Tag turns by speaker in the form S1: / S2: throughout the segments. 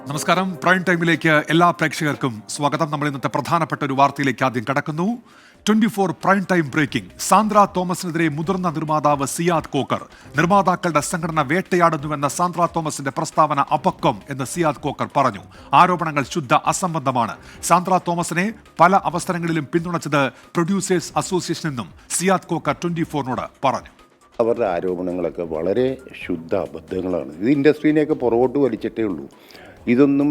S1: നമസ്കാരം. പ്രൈം ടൈമിലേക്ക് എല്ലാ പ്രേക്ഷകർക്കും സ്വാഗതം. നമ്മൾ ഇന്നത്തെ പ്രധാനപ്പെട്ട ഒരു വാർത്തയിലേക്ക് ആദ്യം കടക്കുന്നു. 24 പ്രൈം ടൈം ബ്രേക്കിംഗ്. സാന്ദ്ര തോമസിനെതിരെ മുതിർന്ന നിർമ്മാതാവ് സിയാദ് കോക്കർ. നിർമ്മാതാക്കളുടെ സംഘടന വേട്ടയാടുന്നുവെന്ന സാന്ദ്ര തോമസിന്റെ പ്രസ്താവന അപക്വം എന്ന് സിയാദ് കോക്കർ പറഞ്ഞു. ആരോപണങ്ങൾ ശുദ്ധ അസംബന്ധമാണ്. സാന്ദ്ര തോമസിനെ പല അവസരങ്ങളിലും പിന്തുണച്ചത് പ്രൊഡ്യൂസേഴ്സ് അസോസിയേഷൻ എന്നും സിയാദ് കോക്കർ 24നോട് പറഞ്ഞു.
S2: അവരുടെ ആരോപണങ്ങളൊക്കെ വളരെ ശുദ്ധ അബദ്ധങ്ങളാണ്. ഇത് ഇൻഡസ്ട്രീനെയൊക്കെ പുറകോട്ട് വലിച്ചിട്ടേ ഉള്ളൂ. ഇതൊന്നും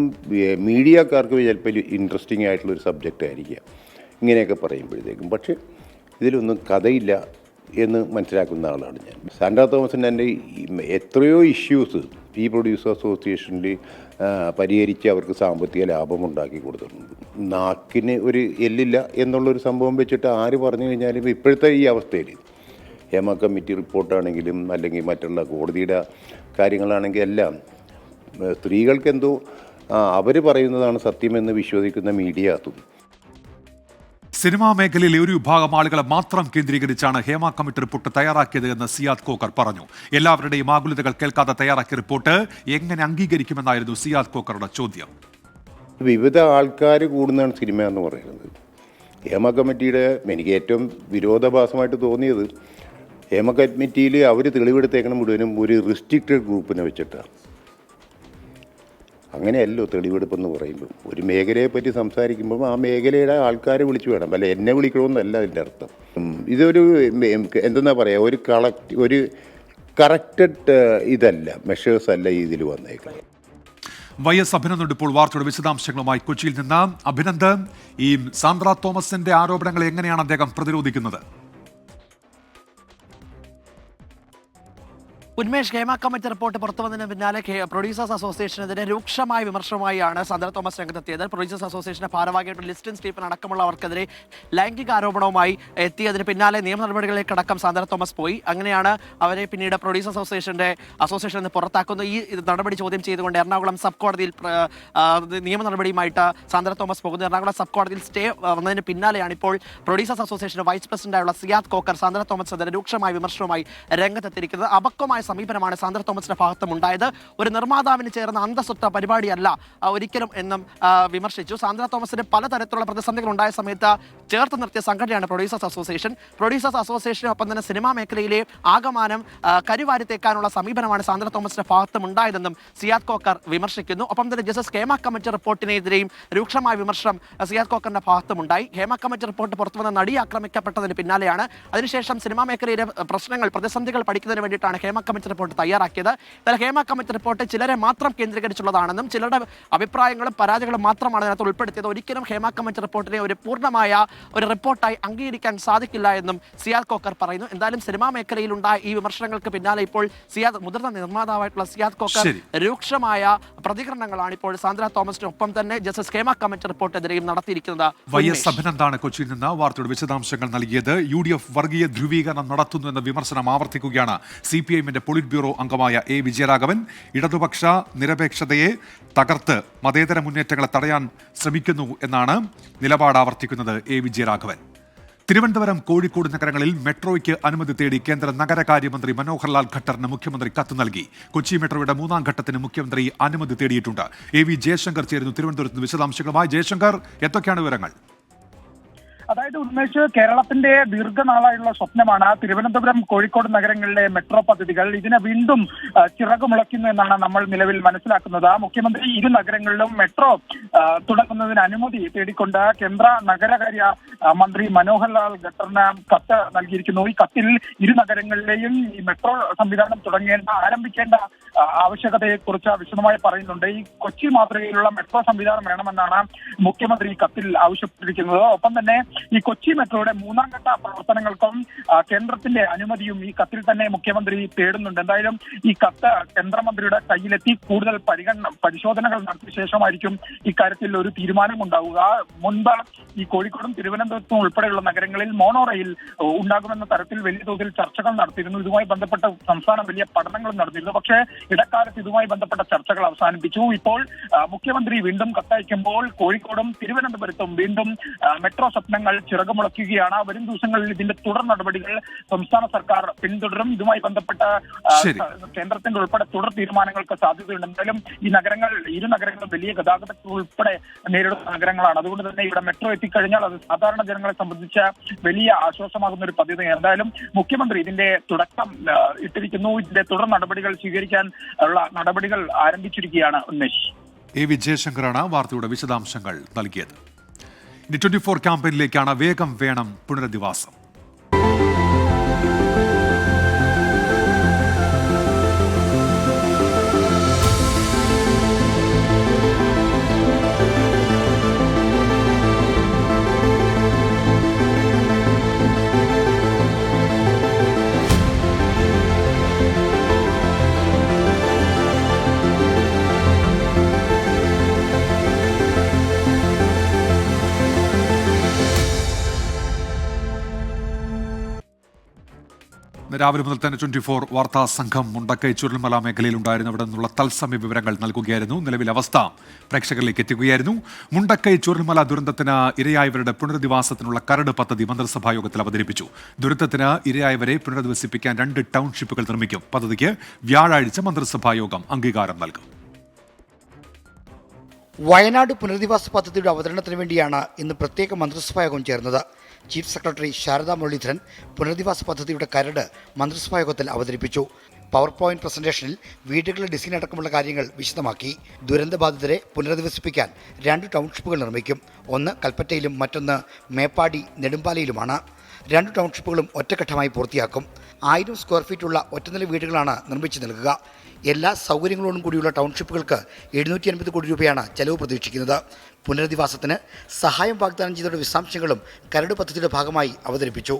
S2: മീഡിയക്കാർക്ക് ചിലപ്പോൾ ഇൻട്രസ്റ്റിംഗ് ആയിട്ടുള്ളൊരു സബ്ജക്റ്റ് ആയിരിക്കാം ഇങ്ങനെയൊക്കെ പറയുമ്പോഴത്തേക്കും. പക്ഷേ ഇതിലൊന്നും കഥയില്ല എന്ന് മനസ്സിലാക്കുന്ന ആളാണ് ഞാൻ. സാൻഡ്ര തോമസിൻ്റെ എൻ്റെ എത്രയോ ഇഷ്യൂസ് ഈ പ്രൊഡ്യൂസർ അസോസിയേഷനിൽ പരിഹരിച്ച് അവർക്ക് സാമ്പത്തിക ലാഭമുണ്ടാക്കി കൊടുത്തിട്ടുണ്ട്. നാക്കിന് ഒരു എല്ലില്ല എന്നുള്ളൊരു സംഭവം വെച്ചിട്ട് ആര് പറഞ്ഞു കഴിഞ്ഞാലും ഇപ്പോഴത്തെ ഈ അവസ്ഥയിൽ ഹേമ കമ്മിറ്റി റിപ്പോർട്ടാണെങ്കിലും അല്ലെങ്കിൽ മറ്റുള്ള കോടതിയുടെ കാര്യങ്ങളാണെങ്കിൽ എല്ലാം സ്ത്രീകൾക്ക് എന്തോ അവർ പറയുന്നതാണ് സത്യമെന്ന് വിശ്വസിക്കുന്ന മീഡിയ അതും.
S1: സിനിമാ മേഖലയിലെ ഒരു വിഭാഗം ആളുകളെ മാത്രം കേന്ദ്രീകരിച്ചാണ് ഹേമ കമ്മിറ്റി റിപ്പോർട്ട് തയ്യാറാക്കിയത് എന്ന് സിയാദ് കോക്കർ പറഞ്ഞു. എല്ലാവരുടെയും ആകുലതകൾ കേൾക്കാതെ തയ്യാറാക്കിയ റിപ്പോർട്ട് എങ്ങനെ അംഗീകരിക്കുമെന്നായിരുന്നു സിയാദ് കോക്കറുടെ ചോദ്യം.
S2: വിവിധ ആൾക്കാർ കൂടുന്നതാണ് സിനിമ എന്ന് പറയുന്നത്. ഹേമ കമ്മിറ്റിയുടെ എനിക്ക് ഏറ്റവും വിരോധാഭാസമായിട്ട് തോന്നിയത് ഹേമ കമ്മിറ്റിയിൽ അവർ തെളിവെടുത്തേക്കണം മുഴുവനും ഒരു റിസ്ട്രിക്റ്റഡ് ഗ്രൂപ്പിനെ വെച്ചിട്ടാണ്. അങ്ങനെയല്ലോ തെളിവെടുപ്പെന്ന് പറയുമ്പോൾ ഒരു മേഖലയെ പറ്റി സംസാരിക്കുമ്പോൾ ആ മേഖലയുടെ ആൾക്കാരെ വിളിച്ചു വേണം, അല്ല എന്നെ വിളിക്കണമെന്നല്ല അതിൻ്റെ അർത്ഥം. ഇതൊരു എന്തെന്നാ പറയുക, ഒരു കറക്റ്റഡ് ഇതല്ല, മെഷേഴ്സ് അല്ല ഇതിൽ വന്നേക്കുന്നത്.
S1: YS അഭിനന്ദൻ ഇപ്പോൾ വാർത്തയുടെ വിശദാംശങ്ങളുമായി കൊച്ചിയിൽ നിന്ന്. അഭിനന്ദൻ, ഈ സാന്ദ്ര തോമസിന്റെ ആരോപണങ്ങൾ എങ്ങനെയാണ് അദ്ദേഹം പ്രതിരോധിക്കുന്നത്?
S3: ഉന്മേഷ്, ഹേമ കമ്മിറ്റി റിപ്പോർട്ട് പുറത്തു വന്നതിന് പിന്നാലെ പ്രൊഡ്യൂസേഴ്സ് അസോസിയേഷനെതിരെ രൂക്ഷമായ വിമർശനമായാണ് സാന്ദ്ര തോമസ് രംഗത്തെത്തിയത്. പ്രൊഡ്യൂസേഴ്സ് അസോസിയേഷന്റെ ഭാരവാഹിയായിട്ട് ലിസ്റ്റിൻ സ്റ്റീഫൻ അടക്കമുള്ളവർക്കെതിരെ ലൈംഗിക ആരോപണവുമായി എത്തിയതിന് പിന്നാലെ നിയമ നടപടികളിലേക്കടക്കം സാന്ദ്ര തോമസ് പോയി. അങ്ങനെയാണ് അവരെ പിന്നീട് പ്രൊഡ്യൂസേഴ്സ് അസോസിയേഷനിൽ നിന്ന് പുറത്താക്കുന്ന ഈ നടപടി ചോദ്യം ചെയ്തുകൊണ്ട് എറണാകുളം സബ് കോടതിയിൽ നിയമ നടപടിയുമായിട്ട് സാന്ദ്ര തോമസ് പോകുന്നത്. എറണാകുളം സബ് കോടതിയിൽ സ്റ്റേ വന്നതിന് പിന്നാലെയാണ് ഇപ്പോൾ പ്രൊഡ്യൂസേഴ്സ് അസോസിയേഷന്റെ വൈസ് പ്രസിഡന്റായുള്ള സിയാദ് കോക്കർ സാന്ദ്ര തോമസിനെതിരെ രൂക്ഷമായ വിമർശനവുമായി രംഗത്തെത്തിയിരിക്കുന്നത്. അപക്വമായ സമീപനമാണ് സാന്ദ്ര തോമസിന്റെ ഭാഗത്തും ഉണ്ടായത്. ഒരു നിർമ്മാതാവിന് ചേർന്ന അന്തസ്സുറ്റ പരിപാടിയല്ല ഒരിക്കലും എന്നും വിമർശിച്ചു. സാന്ദ്ര തോമസിന് പലതരത്തിലുള്ള പ്രതിസന്ധികൾ ഉണ്ടായ സമയത്ത് ചേർത്ത് നിർത്തിയ സംഘടനയാണ് പ്രൊഡ്യൂസേഴ്സ് അസോസിയേഷൻ. പ്രൊഡ്യൂസേഴ്സ് അസോസിയേഷനൊപ്പം തന്നെ സിനിമാ മേഖലയിലെ ആകമാനം കരുവാരിത്തേക്കാനുള്ള സമീപനമാണ് സാന്ദ്ര തോമസിന്റെ ഭാഗത്തും ഉണ്ടായതെന്നും സിയാദ് കോക്കർ വിമർശിക്കുന്നു. ഒപ്പം തന്നെ ജസ്റ്റിസ് ഹേമ കമ്മിറ്റി റിപ്പോർട്ടിനെതിരെയും രൂക്ഷമായ വിമർശനം സിയാദ് കോക്കറിന്റെ ഭാഗത്തുമുണ്ടായി. ഹേമ കമ്മിറ്റി റിപ്പോർട്ട് പുറത്തുവന്ന നടി ആക്രമിക്കപ്പെട്ടതിന് പിന്നാലെയാണ് അതിനുശേഷം സിനിമാ മേഖലയിലെ പ്രശ്നങ്ങൾ, പ്രതിസന്ധികൾ പഠിക്കുന്നതിന് വേണ്ടിയിട്ടാണ് ഹേമ കമ്മിറ്റി റിപ്പോർട്ട് തയ്യാറാക്കിയത്. എന്നാൽ ഹേമ കമ്മിറ്റി റിപ്പോർട്ട് ചിലരെ മാത്രം കേന്ദ്രീകരിച്ചുള്ളതാണെന്നും ചിലരുടെ അഭിപ്രായങ്ങളും പരാതികളും മാത്രമാണ് അതിനകത്ത് ഉൾപ്പെടുത്തിയത്. ഒരിക്കലും ഹേമ കമ്മിറ്റി റിപ്പോർട്ടിനെ ഒരു പൂർണ്ണമായ ഒരു റിപ്പോർട്ടായി അംഗീകരിക്കാൻ സാധിക്കില്ല എന്നും സിയാദ് കോക്കർ പറയുന്നു. എന്തായാലും സിനിമാ മേഖലയിലുണ്ടായ ഈ വിമർശനങ്ങൾക്ക് പിന്നാലെ ഇപ്പോൾ മുതിർന്ന നിർമ്മാതാവായിട്ടുള്ള സിയാദ് കോക്കർ രൂക്ഷമായ പ്രതികരണങ്ങളാണ് ഇപ്പോൾ സാന്ദ്ര തോമസിനൊപ്പം തന്നെ ജസ്റ്റിസ് ഹേമ കമ്മിറ്റി റിപ്പോർട്ടിനെതിരെയും നടത്തിയിരിക്കുന്നത്.
S1: YS അഭിനന്ദാണ് കൊച്ചിയിൽ നിന്ന് വാർത്തയുടെ വിശദാംശങ്ങൾ നൽകിയത്. UDF വർഗീയ ധ്രുവീകരണം നടത്തുന്നു എന്ന വിമർശനം ആവർത്തിക്കുകയാണ് CPIഎമ്മിന്റെ പൊളിറ്റ് ബ്യൂറോ അംഗമായ A വിജയരാഘവൻ. ഇടതുപക്ഷ നിരപേക്ഷതയെ തകർത്ത് മതേതര മുന്നേറ്റങ്ങളെ തടയാൻ ശ്രമിക്കുന്നു എന്നാണ് നിലപാട് ആവർത്തിക്കുന്നത് A വിജയരാഘവൻ. തിരുവനന്തപുരം, കോഴിക്കോട് നഗരങ്ങളിൽ മെട്രോയ്ക്ക് അനുമതി തേടി കേന്ദ്ര നഗരകാര്യമന്ത്രി മനോഹർ ലാൽ ഖട്ടറിന് മുഖ്യമന്ത്രി കത്ത് നൽകി. കൊച്ചി മെട്രോയുടെ 3ാം ഘട്ടത്തിന് മുഖ്യമന്ത്രി അനുമതി തേടിയിട്ടുണ്ട്. AV ജയശങ്കർ ചേരുന്നു തിരുവനന്തപുരത്ത് വിശദാംശങ്ങളുമായി. ജയശങ്കർ, എന്തൊക്കെയാണ് വിവരങ്ങൾ?
S4: അതായത് ഉന്മേഷ്, കേരളത്തിന്റെ ദീർഘനാളായുള്ള സ്വപ്നമാണ് തിരുവനന്തപുരം, കോഴിക്കോട് നഗരങ്ങളിലെ മെട്രോ പദ്ധതികൾ. ഇതിനെ വീണ്ടും ചിറകുമുളയ്ക്കുന്നു എന്നാണ് നമ്മൾ നിലവിൽ മനസ്സിലാക്കുന്നത്. മുഖ്യമന്ത്രി ഇരു നഗരങ്ങളിലും മെട്രോ തുടങ്ങുന്നതിന് അനുമതി തേടിക്കൊണ്ട് കേന്ദ്ര നഗരകാര്യ മന്ത്രി മനോഹർ ലാൽ ഖട്ടറിന് കത്ത് നൽകിയിരിക്കുന്നു. ഈ കത്തിൽ ഇരു നഗരങ്ങളിലെയും ഈ മെട്രോ സംവിധാനം ആരംഭിക്കേണ്ട ആവശ്യകതയെക്കുറിച്ച് വിശദമായി പറയുന്നുണ്ട്. ഈ കൊച്ചി മാതൃകയിലുള്ള മെട്രോ സംവിധാനം വേണമെന്നാണ് മുഖ്യമന്ത്രി കത്തിൽ ആവശ്യപ്പെട്ടിരിക്കുന്നത്. ഒപ്പം തന്നെ ഈ കൊച്ചി മെട്രോയുടെ 3ാം ഘട്ട പ്രവർത്തനങ്ങൾക്കും കേന്ദ്രത്തിന്റെ അനുമതിയും ഈ കത്തിൽ തന്നെ മുഖ്യമന്ത്രി തേടുന്നുണ്ട്. എന്തായാലും ഈ കത്ത് കേന്ദ്രമന്ത്രിയുടെ കയ്യിലെത്തി കൂടുതൽ പരിശോധനകൾ നടത്തിയ ശേഷമായിരിക്കും ഇക്കാര്യത്തിൽ ഒരു തീരുമാനമുണ്ടാവുക. മുൻപ് ഈ കോഴിക്കോടും തിരുവനന്തപുരത്തും ഉൾപ്പെടെയുള്ള നഗരങ്ങളിൽ മോണോ റെയിൽ ഉണ്ടാകുമെന്ന തരത്തിൽ വലിയ തോതിൽ ചർച്ചകൾ നടത്തിയിരുന്നു. ഇതുമായി ബന്ധപ്പെട്ട സംസ്ഥാനം വലിയ പഠനങ്ങളും നടത്തിയിരുന്നു. പക്ഷേ ഇടക്കാലത്ത് ഇതുമായി ബന്ധപ്പെട്ട ചർച്ചകൾ അവസാനിപ്പിച്ചു. ഇപ്പോൾ മുഖ്യമന്ത്രി വീണ്ടും കത്തയക്കുമ്പോൾ കോഴിക്കോടും തിരുവനന്തപുരത്തും വീണ്ടും മെട്രോ സ്വപ്നങ്ങൾ സമരങ്ങൾ ചിറകുമുളയ്ക്കുകയാണ്. വരും ദിവസങ്ങളിൽ ഇതിന്റെ തുടർ നടപടികൾ സംസ്ഥാന സർക്കാർ പിന്തുടരും. ഇതുമായി ബന്ധപ്പെട്ട കേന്ദ്രത്തിന്റെ ഉൾപ്പെടെ തുടർ തീരുമാനങ്ങൾക്ക് സാധ്യതയുണ്ട്. എന്തായാലും ഇരു നഗരങ്ങളും വലിയ ഗതാഗതത്തിൽ ഉൾപ്പെടെ നേരിടുന്ന നഗരങ്ങളാണ്. അതുകൊണ്ട് തന്നെ ഇവിടെ മെട്രോ എത്തിക്കഴിഞ്ഞാൽ അത് സാധാരണ ജനങ്ങളെ സംബന്ധിച്ച വലിയ ആശ്വാസമാകുന്ന ഒരു പദ്ധതിയാണ്. എന്തായാലും മുഖ്യമന്ത്രി ഇതിന്റെ തുടക്കം ഇട്ടിരിക്കുന്നു. ഇതിന്റെ തുടർ നടപടികൾ സ്വീകരിക്കാൻ ഉള്ള നടപടികൾ ആരംഭിച്ചിരിക്കുകയാണ്. ഉന്മേഷ്.
S1: എ വി ജയശങ്കറാണ് വാർത്തയുടെ വിശദാംശങ്ങൾ നൽകിയത്. ഇനി 24 ക്യാമ്പയിനിലേക്കാണ് വേഗം വേണം പുനരധിവാസം. രാവിലെ മുതൽ തന്നെ 24 വാർത്താ സംഘം മുണ്ടക്കൈ ചുരുൾമല മേഖലയിൽ ഉണ്ടായിരുന്നു. അവിടെ നിന്നുള്ള തത്സമയ വിവരങ്ങൾ നൽകുകയായിരുന്നു. നിലവിലെ അവസ്ഥ പ്രേക്ഷകരിലേക്ക് എത്തിക്കുകയായിരുന്നു. മുണ്ടക്കൈ ചുരുൾമല ദുരന്തത്തിന് ഇരയായവരുടെ പുനരധിവാസത്തിനുള്ള കരട് പദ്ധതി മന്ത്രിസഭാ യോഗത്തിൽ അവതരിപ്പിച്ചു. ദുരന്തത്തിന് ഇരയായവരെ പുനരധിവസിപ്പിക്കാൻ 2 ടൗൺഷിപ്പുകൾ നിർമ്മിക്കും. പദ്ധതിക്ക് വ്യാഴാഴ്ച മന്ത്രിസഭാ യോഗം അംഗീകാരം നൽകും.
S5: വയനാട് പുനരധിവാസ പദ്ധതിയുടെ അവതരണത്തിന് വേണ്ടിയാണ് ഇന്ന് പ്രത്യേക മന്ത്രിസഭാ യോഗം ചേർന്നത്. ചീഫ് സെക്രട്ടറി ശാരദാ മുരളീധരൻ പുനരധിവാസ പദ്ധതിയുടെ കരട് മന്ത്രിസഭാ യോഗത്തിൽ അവതരിപ്പിച്ചു. പവർ പോയിന്റ് പ്രസന്റേഷനിൽ വീടുകളുടെ ഡിസൈൻ അടക്കമുള്ള കാര്യങ്ങൾ വിശദമാക്കി. ദുരന്തബാധിതരെ പുനരധിവസിപ്പിക്കാൻ 2 ടൗൺഷിപ്പുകൾ നിർമ്മിക്കും. ഒന്ന് കൽപ്പറ്റയിലും മറ്റൊന്ന് മേപ്പാടി നെടുമ്പാലയിലുമാണ്. 2 ടൗൺഷിപ്പുകളും ഒറ്റഘട്ടമായി പൂർത്തിയാക്കും. 1000 സ്ക്വയർ ഫീറ്റുള്ള ഒറ്റനില വീടുകളാണ് നിർമ്മിച്ചു നൽകുക. എല്ലാ സൗകര്യങ്ങളോടും കൂടിയുള്ള ടൗൺഷിപ്പുകൾക്ക് 750 കോടി രൂപയാണ് ചെലവ് പ്രതീക്ഷിക്കുന്നത്. പുനരധിവാസത്തിന് സഹായം വാഗ്ദാനം ചെയ്തവരുടെ വിശദാംശങ്ങളും കരട് പദ്ധതിയുടെ ഭാഗമായി അവതരിപ്പിച്ചു.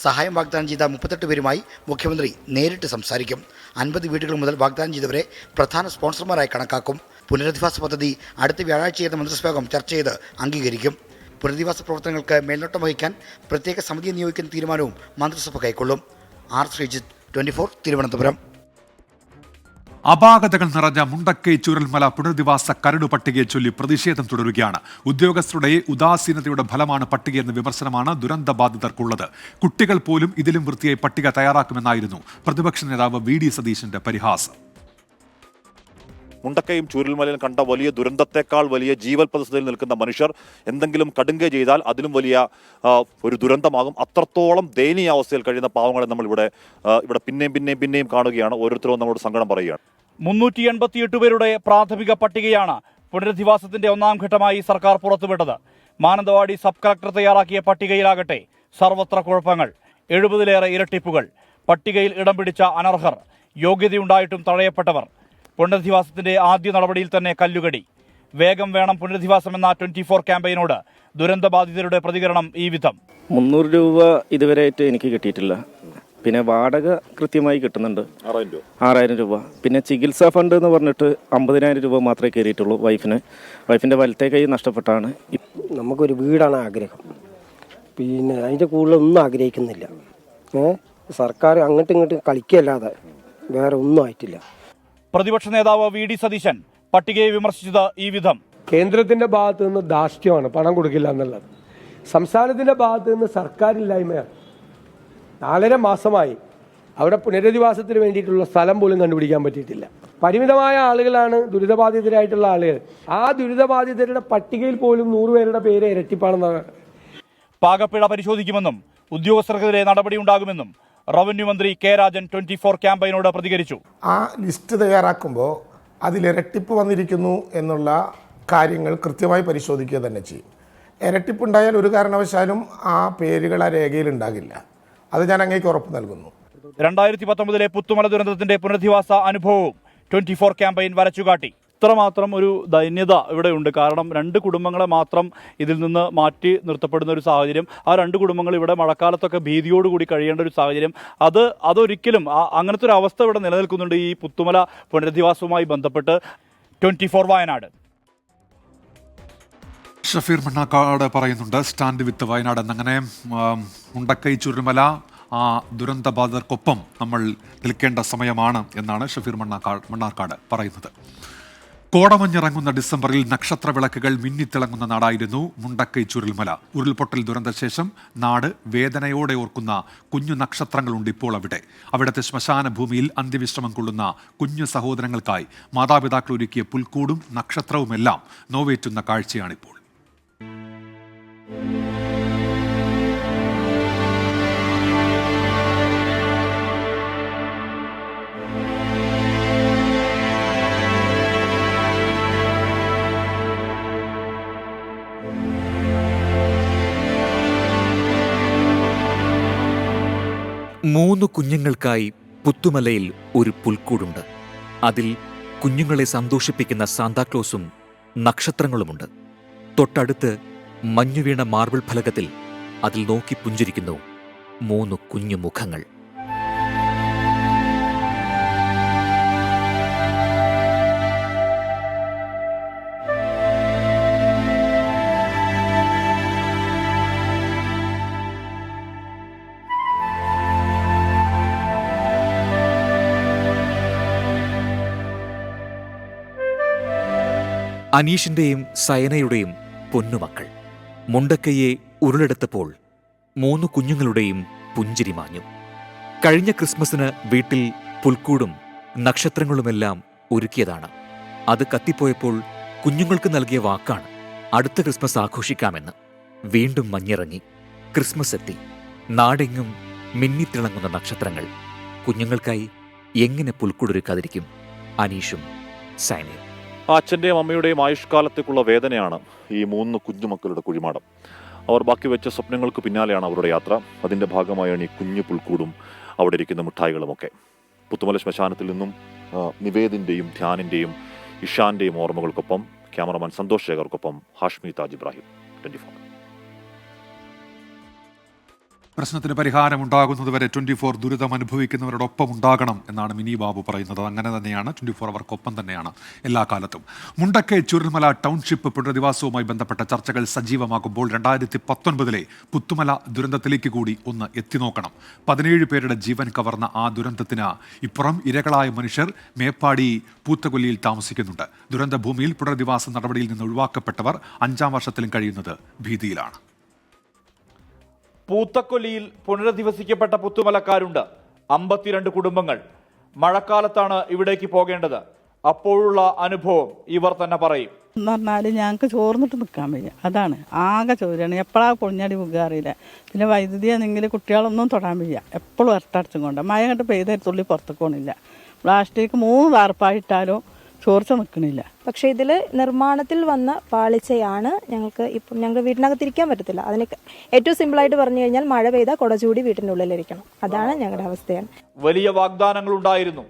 S5: സഹായം വാഗ്ദാനം ചെയ്ത 38 പേരുമായി മുഖ്യമന്ത്രി നേരിട്ട് സംസാരിക്കും. 50 വീടുകൾ മുതൽ വാഗ്ദാനം ചെയ്തവരെ പ്രധാന സ്പോൺസർമാരായി കണക്കാക്കും. പുനരധിവാസ പദ്ധതി അടുത്ത വ്യാഴാഴ്ച ചേർന്ന മന്ത്രിസഭാ യോഗം ചർച്ച ചെയ്ത് അംഗീകരിക്കും. പുനരധിവാസ പ്രവർത്തനങ്ങൾക്ക് മേൽനോട്ടം വഹിക്കാൻ പ്രത്യേക സമിതിയെ നിയോഗിക്കുന്ന തീരുമാനവും മന്ത്രിസഭ കൈക്കൊള്ളും. ആർ ശ്രീജിത്ത്, 24, തിരുവനന്തപുരം.
S1: അപാകതകൾ നിറഞ്ഞ മുണ്ടക്കൈ ചുരൽമല പുനരധിവാസ കരട് പട്ടികയെ ചൊല്ലി പ്രതിഷേധം തുടരുകയാണ്. ഉദ്യോഗസ്ഥരുടെ ഉദാസീനതയുടെ ഫലമാണ് പട്ടികയെന്ന വിമർശനമാണ് ദുരന്തബാധിതർക്കുള്ളത്. കുട്ടികൾ പോലും ഇതിലും വൃത്തിയായി പട്ടിക തയ്യാറാക്കുമെന്നായിരുന്നു പ്രതിപക്ഷ നേതാവ് വി.ഡി. സതീശന്റെ പരിഹാസം.
S6: മുണ്ടക്കയും ചൂരൽമലയും കണ്ട വലിയ ദുരന്തത്തെക്കാൾ വലിയ ജീവൽ പ്രതിസന്ധിയിൽ നിൽക്കുന്ന മനുഷ്യർ എന്തെങ്കിലും കടുങ്കൈ ചെയ്താൽ അതിലും വലിയ ഒരു ദുരന്തമാകും. അത്രത്തോളം ദയനീയ അവസ്ഥയിൽ കഴിയുന്ന പാവങ്ങളെ നമ്മൾ ഇവിടെ പിന്നെയും കാണുകയാണ്. ഓരോരുത്തരും നമ്മളോട് സങ്കടം പറയുകയാണ്.
S7: 388 പേരുടെ പ്രാഥമിക പട്ടികയാണ് പുനരധിവാസത്തിന്റെ 1ാം ഘട്ടമായി സർക്കാർ പുറത്തുവിട്ടത്. മാനന്തവാടി സബ് കളക്ടർ തയ്യാറാക്കിയ പട്ടികയിലാകട്ടെ സർവത്ര കുഴപ്പങ്ങൾ. 70-ലേറെ ഇരട്ടിപ്പുകൾ. പട്ടികയിൽ ഇടം പിടിച്ച അനർഹർ, യോഗ്യതയുണ്ടായിട്ടും തഴയപ്പെട്ടവർ. പുനരധിവാസത്തിന്റെ ആദ്യ നടപടിയിൽ തന്നെ കല്ലുകടി. വേഗം വേണം പുനരധിവാസം എന്ന 24 ക്യാമ്പയിനോട് ദുരന്തബാധിതരുടെ പ്രതികരണം ഈ വിധം.
S8: 300 രൂപ ഇതുവരെയായിട്ട് എനിക്ക് കിട്ടിയിട്ടില്ല. പിന്നെ വാടക കൃത്യമായി കിട്ടുന്നുണ്ട്, 6000 രൂപ. പിന്നെ ചികിത്സാ ഫണ്ട് എന്ന് പറഞ്ഞിട്ട് 50,000 രൂപ മാത്രമേ കയറിയിട്ടുള്ളൂ. വൈഫിൻ്റെ വലത്തെ കൈ നഷ്ടപ്പെട്ടാണ്.
S9: നമുക്കൊരു വീടാണ് ആഗ്രഹം, പിന്നെ അതിൻ്റെ കൂടുതലൊന്നും ആഗ്രഹിക്കുന്നില്ല. സർക്കാർ അങ്ങോട്ടും ഇങ്ങോട്ടും കളിക്കല്ലാതെ വേറെ ഒന്നും ആയിട്ടില്ല.
S7: പ്രതിപക്ഷ നേതാവ് വി.ഡി. സതീശൻ പട്ടികയെ വിമർശിച്ചത് ഈ വിധം.
S10: കേന്ദ്രത്തിന്റെ ഭാഗത്ത് നിന്ന് ധാർഷ്ട്യമാണ്, പണം കൊടുക്കില്ല എന്നുള്ളത്. സംസ്ഥാനത്തിന്റെ ഭാഗത്ത് നിന്ന് സർക്കാരില്ലായ്മയാണ്. 4.5 മാസമായി അവിടെ പുനരധിവാസത്തിന് വേണ്ടിയിട്ടുള്ള സ്ഥലം പോലും കണ്ടുപിടിക്കാൻ പറ്റിയിട്ടില്ല. പരിമിതമായ ആളുകളാണ് ദുരിതബാധിതരായിട്ടുള്ള ആളുകൾ. ആ ദുരിതബാധിതരുടെ പട്ടികയിൽ പോലും 100 പേരുടെ പേര് ഇരട്ടിപ്പാണെന്നാണ്.
S7: പാകപ്പിഴ പരിശോധിക്കുമെന്നും ഉദ്യോഗസ്ഥർക്കെതിരെ നടപടിയുണ്ടാകുമെന്നും റവന്യൂ മന്ത്രി കെ രാജൻ 24 ക്യാമ്പയിനോട് പ്രതികരിച്ചു.
S11: ആ ലിസ്റ്റ് തയ്യാറാക്കുമ്പോൾ അതിൽ ഇരട്ടിപ്പ് വന്നിരിക്കുന്നു എന്നുള്ള കാര്യങ്ങൾ കൃത്യമായി പരിശോധിക്കുക തന്നെ ചെയ്യും. ഇരട്ടിപ്പുണ്ടായാൽ ഒരു കാരണവശാലും ആ പേരുകൾ ആ രേഖയിൽ ഉണ്ടാകില്ല. അത് ഞാൻ അങ്ങേക്ക് ഉറപ്പ് നൽകുന്നു.
S7: 2019-ലെ പുത്തുമല ദുരന്തത്തിന്റെ പുനരധിവാസ അനുഭവവും 24 ക്യാമ്പയിൻ വരച്ചുകാട്ടി. ഇത്രമാത്രം ഒരു ദൈന്യത ഇവിടെയുണ്ട്. കാരണം 2 കുടുംബങ്ങളെ മാത്രം ഇതിൽ നിന്ന് മാറ്റി നിർത്തപ്പെടുന്ന ഒരു സാഹചര്യം. ആ 2 കുടുംബങ്ങൾ ഇവിടെ മഴക്കാലത്തൊക്കെ ഭീതിയോടുകൂടി കഴിയേണ്ട ഒരു സാഹചര്യം. അതൊരിക്കലും അങ്ങനത്തെ ഒരു അവസ്ഥ ഇവിടെ നിലനിൽക്കുന്നുണ്ട് ഈ പുത്തുമല പുനരധിവാസവുമായി ബന്ധപ്പെട്ട്. 24 വയനാട്.
S1: ഷഫീർ മണ്ണാക്കാട് പറയുന്നുണ്ട് സ്റ്റാൻഡ് വിത്ത് വയനാട് എന്നങ്ങനെ മുണ്ടക്കൈ ചുരുൾമല ദുരന്തബാധിതർക്കൊപ്പം നമ്മൾ നിൽക്കേണ്ട സമയമാണ് എന്നാണ് ഷഫീർ മണ്ണാക്കാട് പറയുന്നത്. കോടമഞ്ഞിറങ്ങുന്ന ഡിസംബറിൽ നക്ഷത്രവിളക്കുകൾ മിന്നിത്തിളങ്ങുന്ന നാടായിരുന്നു മുണ്ടക്കൈ ചുരുൾമല. ഉരുൾപൊട്ടൽ ദുരന്തശേഷം നാട് വേദനയോടെ ഓർക്കുന്ന കുഞ്ഞു നക്ഷത്രങ്ങളുണ്ട് ഇപ്പോൾ അവിടെ. അവിടുത്തെ ശ്മശാന ഭൂമിയിൽ അന്ത്യവിശ്രമം കൊള്ളുന്ന കുഞ്ഞു സഹോദരങ്ങൾക്കായി മാതാപിതാക്കൾ ഒരുക്കിയ പുൽക്കൂടും നക്ഷത്രവുമെല്ലാം നോവേറ്റുന്ന കാഴ്ചയാണിപ്പോൾ.
S12: മൂന്ന് കുഞ്ഞുങ്ങൾക്കായി പുത്തുമലയിൽ ഒരു പുൽക്കൂടുണ്ട്. അതിൽ കുഞ്ഞുങ്ങളെ സന്തോഷിപ്പിക്കുന്ന സാന്താക്ലോസും നക്ഷത്രങ്ങളുമുണ്ട്. തൊട്ടടുത്ത് മഞ്ഞുവീണ മാർബിൾ ഫലകത്തിൽ അതിൽ നോക്കി പുഞ്ചിരിക്കുന്നു മൂന്ന് കുഞ്ഞു മുഖങ്ങൾ. അനീഷിന്റെയും സയനയുടെയും പൊന്നുമക്കൾ. മുണ്ടക്കൈയെ ഉരുളെടുത്തപ്പോൾ മൂന്ന് കുഞ്ഞുങ്ങളുടെയും പുഞ്ചിരി മാഞ്ഞു. കഴിഞ്ഞ ക്രിസ്മസിന് വീട്ടിൽ പുൽക്കൂടും നക്ഷത്രങ്ങളുമെല്ലാം ഒരുക്കിയതാണ്. അത് കത്തിപ്പോയപ്പോൾ കുഞ്ഞുങ്ങൾക്ക് നൽകിയ വാക്കാണ് അടുത്ത ക്രിസ്മസ് ആഘോഷിക്കാമെന്ന്. വീണ്ടും മഞ്ഞിറങ്ങി, ക്രിസ്മസ് എത്തി. നാടെങ്ങും മിന്നിത്തിളങ്ങുന്ന നക്ഷത്രങ്ങൾ. കുഞ്ഞുങ്ങൾക്കായി എങ്ങനെ പുൽക്കൂടൊരുക്കാതിരിക്കും അനീഷും സയനയും.
S6: അച്ഛൻ്റെയും അമ്മയുടെയും ആയുഷ്കാലത്തേക്കുള്ള വേദനയാണ് ഈ മൂന്ന് കുഞ്ഞുമക്കളുടെ കുഴിമാടം. അവർ ബാക്കി വെച്ച സ്വപ്നങ്ങൾക്ക് പിന്നാലെയാണ് അവരുടെ യാത്ര. അതിൻ്റെ ഭാഗമായാണ് ഈ കുഞ്ഞു പുൽക്കൂടും അവിടെ ഇരിക്കുന്ന മിഠായികളുമൊക്കെ. പുത്തുമല ശ്മശാനത്തിൽ നിന്നും നിവേദിൻ്റെയും ധ്യാനിൻ്റെയും ഇഷാൻ്റെയും ഓർമ്മകൾക്കൊപ്പം ക്യാമറമാൻ സന്തോഷ് ശേഖർക്കൊപ്പം ഹാഷ്മി താജ് ഇബ്രാഹിം, 24.
S1: പ്രശ്നത്തിന് പരിഹാരമുണ്ടാകുന്നതുവരെ 24 ദുരിതം അനുഭവിക്കുന്നവരോടൊപ്പം ഉണ്ടാകണം എന്നാണ് മിനി ബാബു പറയുന്നത്. അങ്ങനെ തന്നെയാണ് 24 അവർക്കൊപ്പം തന്നെയാണ് എല്ലാ കാലത്തും. മുണ്ടക്കൈ ചുരുൾമല ടൗൺഷിപ്പ് പുനരധിവാസവുമായി ബന്ധപ്പെട്ട ചർച്ചകൾ സജീവമാകുമ്പോൾ 2019 പുത്തുമല ദുരന്തത്തിലേക്ക് കൂടി ഒന്ന് എത്തിനോക്കണം. 17 പേരുടെ ജീവൻ കവർന്ന ആ ദുരന്തത്തിന് ഇപ്പുറം ഇരകളായ മനുഷ്യർ മേപ്പാടി പൂത്തകൊല്ലിയിൽ താമസിക്കുന്നുണ്ട്. ദുരന്ത ഭൂമിയിൽ പുനരധിവാസ നടപടിയിൽ നിന്ന് ഒഴിവാക്കപ്പെട്ടവർ 5ാം വർഷത്തിലും കഴിയുന്നത് ഭീതിയിലാണ്.
S7: പൂത്തക്കൊല്ലിയിൽ പുനരധിവസിക്കപ്പെട്ട പുത്തുമലക്കാരുണ്ട് 52 കുടുംബങ്ങൾ. മഴക്കാലത്താണ് ഇവിടേക്ക് പോകേണ്ടത്. അപ്പോഴുള്ള അനുഭവം ഇവർ തന്നെ പറയും.
S13: എന്ന് പറഞ്ഞാൽ ഞങ്ങൾക്ക് ചോർന്നിട്ട് നിൽക്കാൻ വയ്യ. അതാണ് ആകെ ചോരാണ്. എപ്പോഴാണ് പൊളിഞ്ഞടി മുഖം അറിയില്ല. പിന്നെ വൈദ്യുതി ആണെങ്കിൽ കുട്ടികളൊന്നും തൊടാൻ വയ്യ. എപ്പോഴും ഇരട്ടടച്ചും കൊണ്ട് മഴ കണ്ട് പെയ്തെടുത്തുള്ളി പുറത്തേക്ക് പോകണില്ല. പ്ലാസ്റ്റിക് 3 താർപ്പായിട്ടാലോ ചോർച്ച നിൽക്കണില്ല.
S14: പക്ഷേ ഇതിൽ നിർമ്മാണത്തിൽ വന്ന പാളിച്ചയാണ് ഞങ്ങൾക്ക് ഇപ്പം ഞങ്ങളുടെ വീട്ടിനകത്തിരിക്കാൻ പറ്റത്തില്ല. അതിന് ഏറ്റവും സിമ്പിളായിട്ട് പറഞ്ഞു കഴിഞ്ഞാൽ മഴ പെയ്താൽ കുടചൂടി വീട്ടിൻ്റെ ഉള്ളിലിരിക്കണം. അതാണ് ഞങ്ങളുടെ അവസ്ഥയാണ്.
S7: വലിയ വാഗ്ദാനങ്ങളുണ്ടായിരുന്നു.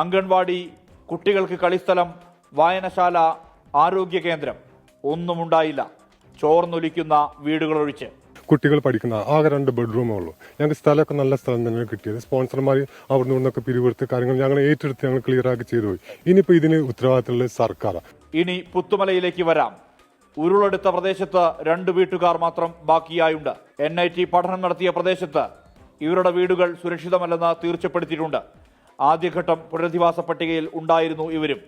S7: അംഗൻവാടി, കുട്ടികൾക്ക് കളിസ്ഥലം, വായനശാല, ആരോഗ്യ കേന്ദ്രം. ഒന്നും ഉണ്ടായില്ല. ചോർന്നൊലിക്കുന്ന വീടുകളൊഴിച്ച്.
S15: കുട്ടികൾ പഠിക്കുന്ന ആകെ 2 ബെഡ്റൂമേ ഉള്ളൂ. ഞങ്ങൾക്ക് സ്ഥലമൊക്കെ നല്ല സ്ഥലം തന്നെ കിട്ടിയത്. സ്പോൺസർമാർ അവിടെ നിന്നൊക്കെ പിരിവെടുത്ത് കാര്യങ്ങൾ ഞങ്ങൾ ഏറ്റെടുത്ത് ഞങ്ങൾ ക്ലിയർ ആക്കി ചെയ്തു പോയി. ഇനിയിപ്പോൾ ഇതിന് ഉത്തരവാദിത്തമുള്ള സർക്കാരാണ്.
S7: ഇനി പുത്തുമലയിലേക്ക് വരാം. ഉരുളെടുത്ത പ്രദേശത്ത് 2 വീട്ടുകാർ മാത്രം ബാക്കിയായുണ്ട്. NIT പഠനം നടത്തിയ പ്രദേശത്ത് ഇവരുടെ വീടുകൾ സുരക്ഷിതമല്ലെന്ന് തീർച്ചപ്പെടുത്തിയിട്ടുണ്ട്. ആദ്യഘട്ടം പുനരധിവാസ പട്ടികയിൽ ഉണ്ടായിരുന്നു ഇവരും.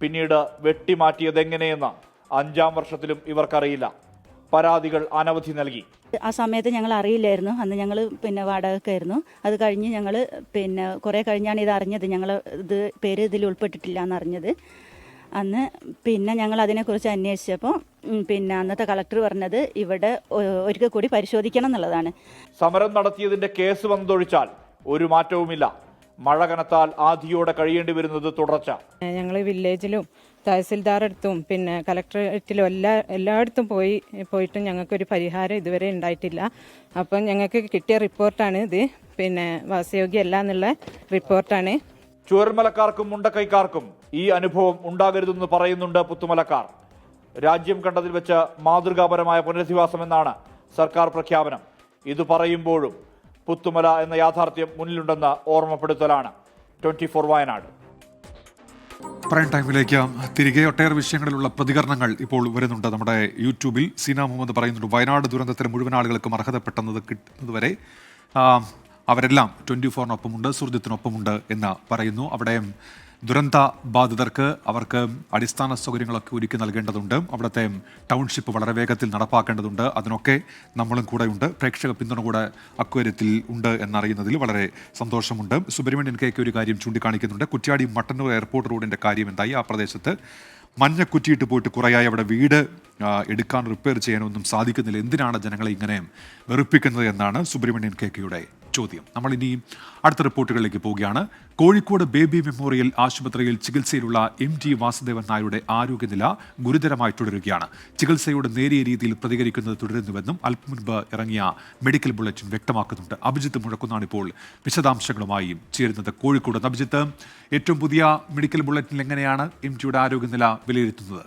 S7: പിന്നീട് വെട്ടിമാറ്റിയതെങ്ങനെയെന്ന് 5ാം വർഷത്തിലും ഇവർക്കറിയില്ല. പരാതികൾ അനവധി നൽകി.
S13: ആ സമയത്ത് ഞങ്ങൾ അറിയില്ലായിരുന്നു. അന്ന് ഞങ്ങൾ വാടകയ്ക്കായിരുന്നു. അത് കഴിഞ്ഞ് ഞങ്ങൾ കുറേ കഴിഞ്ഞാണ് ഇത് അറിഞ്ഞത്. ഞങ്ങൾ പേര് ഇതിൽ ഉൾപ്പെട്ടിട്ടില്ല എന്നറിഞ്ഞത്. അന്ന് ഞങ്ങൾ അതിനെക്കുറിച്ച് അന്വേഷിച്ചപ്പോൾ അന്നത്തെ കളക്ടർ പറഞ്ഞത് ഇവിടെ ഒരിക്കൽ കൂടി പരിശോധിക്കണം എന്നുള്ളതാണ്.
S7: സമരം നടത്തിയതിന്റെ കേസ് വന്നതൊഴിച്ചാൽ ഒരു മാറ്റവുമില്ല. മഴ കനത്താൽ ആധിയോടെ കഴിയേണ്ടി വരുന്നത് തുടർച്ച.
S13: ഞങ്ങൾ വില്ലേജിലും തഹസിൽദാറടുത്തും കളക്ടറേറ്റിലും എല്ലായിടത്തും പോയിട്ടും ഞങ്ങൾക്കൊരു പരിഹാരം ഇതുവരെ ഉണ്ടായിട്ടില്ല. അപ്പം ഞങ്ങൾക്ക് കിട്ടിയ റിപ്പോർട്ടാണ് ഇത്. വാസയോഗ്യമല്ല എന്നുള്ള റിപ്പോർട്ടാണ്.
S7: ചുവർമലക്കാർക്കും മുണ്ടക്കൈക്കാർക്കും ഈ അനുഭവം ഉണ്ടാകരുതെന്ന് പറയുന്നുണ്ട് പുത്തുമലക്കാർ. രാജ്യം കണ്ടതിൽ വെച്ച് മാതൃകാപരമായ പുനരധിവാസമെന്നാണ് സർക്കാർ പ്രഖ്യാപനം. ഇത് പറയുമ്പോഴും പുത്തുമല എന്ന യാഥാർത്ഥ്യം മുന്നിലുണ്ടെന്ന ഓർമ്മപ്പെടുത്തലാണ്. 24 വയനാട്.
S1: പ്രൈം ടൈമിലേക്ക് തിരികെ ഒട്ടേറെ വിഷയങ്ങളിലുള്ള പ്രതികരണങ്ങൾ ഇപ്പോൾ വരുന്നുണ്ട്. നമ്മുടെ യൂട്യൂബിൽ സീന മുഹമ്മദ് പറയുന്നുണ്ട്, വയനാട് ദുരന്തത്തിന് മുഴുവൻ ആളുകൾക്കും അർഹതപ്പെട്ടത് കിട്ടുന്നതുവരെ അവരെല്ലാം 24-നൊപ്പമുണ്ട്, സുർജിത്തിനൊപ്പമുണ്ട് എന്ന് പറയുന്നു. അവിടെ ദുരന്ത ബാധിതർക്ക് അവർക്ക് അടിസ്ഥാന സൗകര്യങ്ങളൊക്കെ ഒരുക്കി നൽകേണ്ടതുണ്ട്. അവിടുത്തെ ടൗൺഷിപ്പ് വളരെ വേഗത്തിൽ നടപ്പാക്കേണ്ടതുണ്ട്. അതിനൊക്കെ നമ്മളും കൂടെയുണ്ട്. പ്രേക്ഷക പിന്തുണ കൂടെ അക്കാര്യത്തിൽ ഉണ്ട് എന്നറിയുന്നതിൽ വളരെ സന്തോഷമുണ്ട്. സുബ്രഹ്മണ്യൻ കെ ഒരു കാര്യം ചൂണ്ടിക്കാണിക്കുന്നുണ്ട്. കുറ്റ്യാടി മട്ടന്നൂർ എയർപോർട്ട് റോഡിൻ്റെ കാര്യം എന്തായി? ആ പ്രദേശത്ത് മഞ്ഞ കുറ്റിയിട്ട് പോയിട്ട് കുറേയായി അവിടെ വീട് എടുക്കാൻ റിപ്പയർ ചെയ്യാനൊന്നും സാധിക്കുന്നില്ല. എന്തിനാണ് ജനങ്ങളെ ഇങ്ങനെ വെറുപ്പിക്കുന്നത് എന്നാണ് സുബ്രഹ്മണ്യൻ കെയുടെ ചോദ്യം. നമ്മൾ ഇനി അടുത്ത റിപ്പോർട്ടുകളിലേക്ക് പോവുകയാണ്. കോഴിക്കോട് ബേബി മെമ്മോറിയൽ ആശുപത്രിയിൽ ചികിത്സയിലുള്ള MT വാസുദേവൻ നായരുടെ ആരോഗ്യനില ഗുരുതരമായി തുടരുകയാണ്. ചികിത്സയോട് നേരിയ രീതിയിൽ പ്രതികരിക്കുന്നത് തുടരുന്നുവെന്നും അല്പം മുൻപ് ഇറങ്ങിയ മെഡിക്കൽ ബുള്ളറ്റിൻ വ്യക്തമാക്കുന്നുണ്ട്. അഭിജിത്ത് മുഴക്കുന്നാണ് ഇപ്പോൾ വിശദാംശങ്ങളുമായി ചേരുന്നത് കോഴിക്കോട്. അഭിജിത്ത്, ഏറ്റവും പുതിയ മെഡിക്കൽ ബുള്ളറ്റിനിൽ എങ്ങനെയാണ് MTയുടെ ആരോഗ്യനില വിലയിരുത്തുന്നത്?